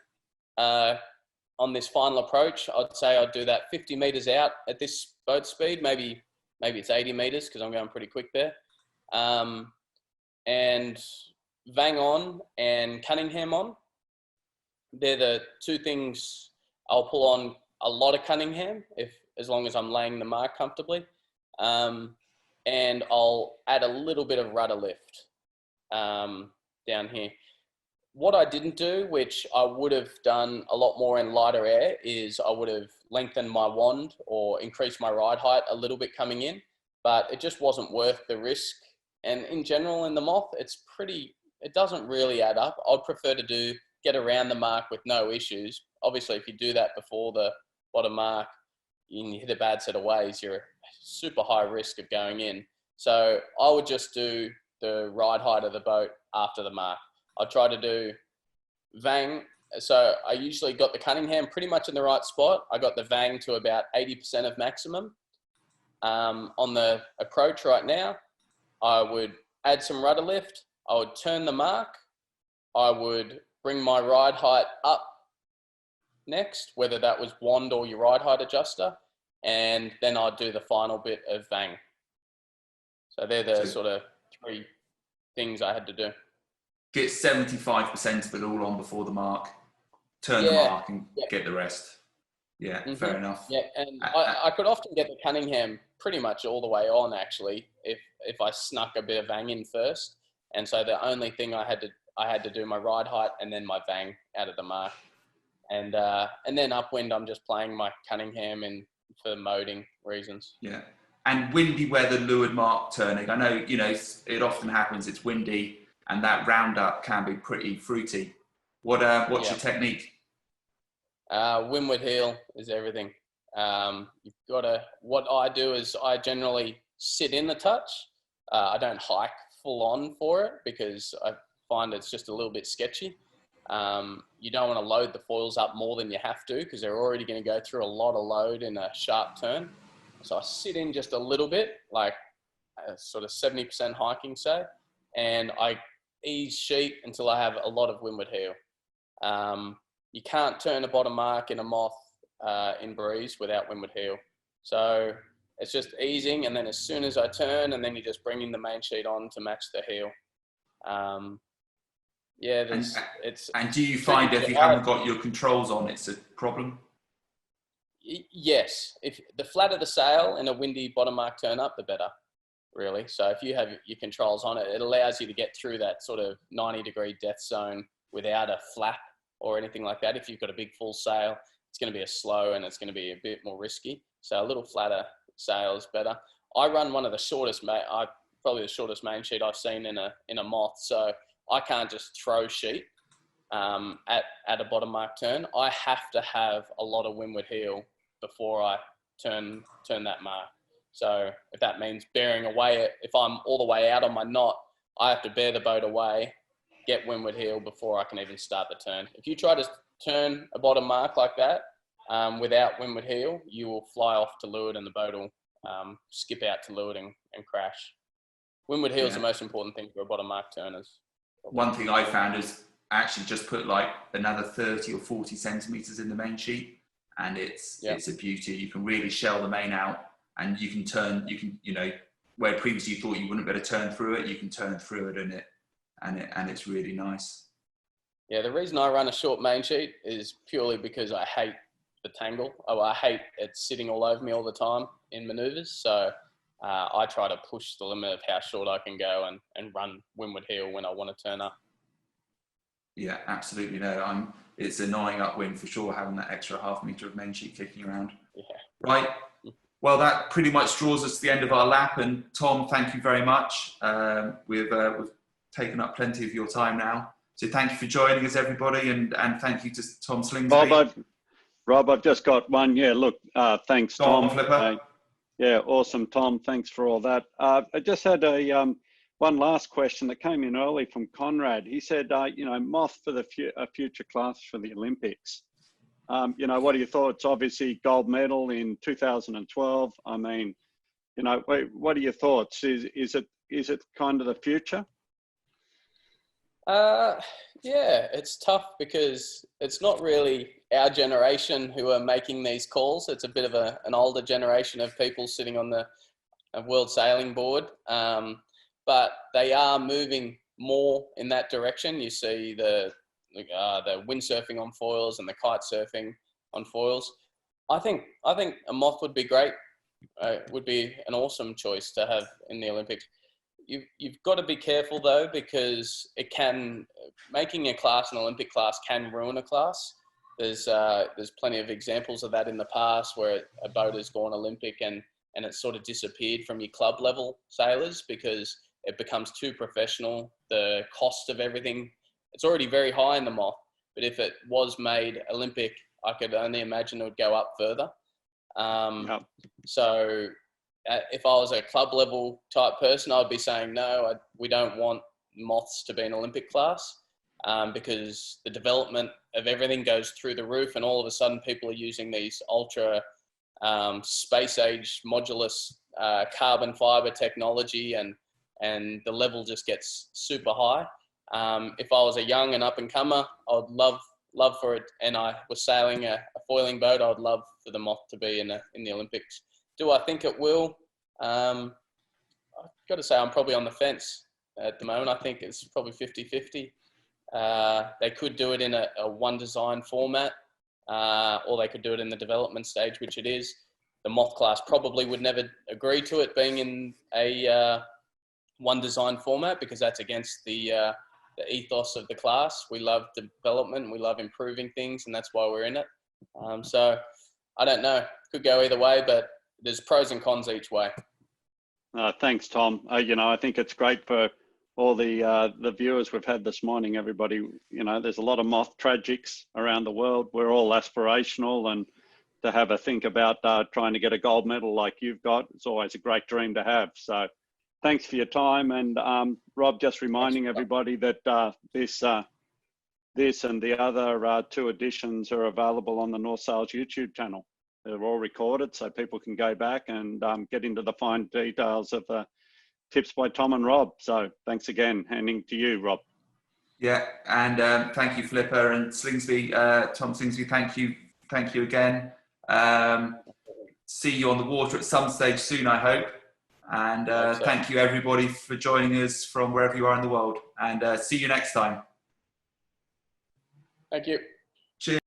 On this final approach, I'd say I'd do that 50 meters out at this boat speed. Maybe it's 80 meters because I'm going pretty quick there. And vang on and Cunningham on. They're the 2 things I'll pull on. A lot of Cunningham, as long as I'm laying the mark comfortably. And I'll add a little bit of rudder lift down here. what I didn't do, which I would have done a lot more in lighter air, is I would have lengthened my wand or increased my ride height a little bit coming in, but it just wasn't worth the risk. And in general, in the Moth, it doesn't really add up. I'd prefer to get around the mark with no issues. Obviously, if you do that before the bottom mark and you hit a bad set of waves, you're at super high risk of going in. So I would just do the ride height of the boat after the mark. I try to do Vang. So I usually got the Cunningham pretty much in the right spot. I got the Vang to about 80% of maximum. On the approach right now, I would add some rudder lift. I would turn the mark. I would bring my ride height up next, whether that was wand or your ride height adjuster. And then I'd do the final bit of Vang. So they're the sort of 3 things I had to do. Get 75% of it all on before the mark, turn the mark and get the rest. Yeah, fair enough. Yeah, and I could often get the Cunningham pretty much all the way on, actually, if I snuck a bit of Vang in first. And so the only thing I had to do my ride height and then my Vang out of the mark. And then upwind, I'm just playing my Cunningham in for moding reasons. Yeah. And windy weather, leeward mark turning. I know, it often happens, it's windy, and that roundup can be pretty fruity. What's your technique? Windward heel is everything. What I do is I generally sit in the touch. I don't hike full on for it because I find it's just a little bit sketchy. You don't want to load the foils up more than you have to because they're already going to go through a lot of load in a sharp turn. So I sit in just a little bit, like sort of 70% hiking, say, and I ease sheet until I have a lot of windward heel. You can't turn a bottom mark in a Moth in breeze without windward heel. So it's just easing, and then as soon as I turn, and then you're just bringing the main sheet on to match the heel. And do you find if you haven't got your controls on, it's a problem? Yes. If the flatter the sail in a windy bottom mark turn up, the better, really. So if you have your controls on it, it allows you to get through that sort of 90-degree death zone without a flap or anything like that. If you've got a big full sail, it's going to be a slow and it's going to be a bit more risky. So a little flatter sail is better. I run one of the shortest, probably the shortest main sheet I've seen in a Moth. So I can't just throw sheet at a bottom mark turn. I have to have a lot of windward heel before I turn that mark. So if that means bearing away, if I'm all the way out on my knot, I have to bear the boat away, get windward heel before I can even start the turn. If you try to turn a bottom mark like that without windward heel, you will fly off to leeward and the boat will skip out to leeward and crash. Windward heel is the most important thing for a bottom mark turners. One thing I found is actually just put like another 30 or 40 centimeters in the main sheet, and it's a beauty. You can really shell the main out, and you can turn. Where previously you thought you wouldn't be able to turn through it, you can turn through it, and it's really nice. Yeah, the reason I run a short main sheet is purely because I hate the tangle. I hate it sitting all over me all the time in maneuvers. So I try to push the limit of how short I can go and run windward heel when I want to turn up. Yeah, absolutely. No, it's annoying upwind for sure, having that extra half meter of main sheet kicking around. Yeah. Right. Well, that pretty much draws us to the end of our lap. And Tom, thank you very much. We've taken up plenty of your time now. So thank you for joining us, everybody. And thank you to Tom Slingsby. Rob, I've just got one. Yeah, look, thanks, Tom. Flipper. Yeah, awesome, Tom. Thanks for all that. I just had one last question that came in early from Conrad. He said, Moth for a future class for the Olympics. What are your thoughts? Obviously, gold medal in 2012. I mean, what are your thoughts? Is it kind of the future? Yeah, it's tough because it's not really our generation who are making these calls. It's a bit of an older generation of people sitting on the World Sailing Board. But they are moving more in that direction. You see the windsurfing on foils and the kite surfing on foils. I think a Moth would be great. Would be an awesome choice to have in the Olympics. You've got to be careful though, because it can making a class an Olympic class can ruin a class. There's plenty of examples of that in the past where a boat has gone Olympic and it's sort of disappeared from your club level sailors because it becomes too professional. The cost of everything, it's already very high in the Moth, but if it was made Olympic, I could only imagine it would go up further. So if I was a club level type person, I'd be saying, no, we don't want Moths to be an Olympic class because the development of everything goes through the roof, and all of a sudden people are using these ultra space age modulus carbon fiber technology, and the level just gets super high. If I was a young and up and comer, I'd love for it, and I was sailing a foiling boat, I'd love for the Moth to be in the Olympics. Do I think it will? I've got to say I'm probably on the fence at the moment. I think it's probably 50-50. They could do it in a one design format, or they could do it in the development stage, which it is. The Moth class probably would never agree to it being in a one design format because that's against the ethos of the class. We love development, we love improving things, and that's why we're in it. So I don't know, could go either way, but there's pros and cons each way. Thanks, Tom. I think it's great for all the viewers we've had this morning. Everybody, there's a lot of Moth tragics around the world. We're all aspirational, and to have a think about trying to get a gold medal like you've got, it's always a great dream to have. So thanks for your time. And Rob, just reminding everybody that this and the other 2 editions are available on the North Sails YouTube channel. They're all recorded, so people can go back and get into the fine details of the tips by Tom and Rob. So thanks again. Handing to you, Rob. Yeah, and thank you, Flipper and Slingsby. Tom Slingsby, thank you again. See you on the water at some stage soon, I hope. And thank you, everybody, for joining us from wherever you are in the world. And see you next time. Thank you. Cheers.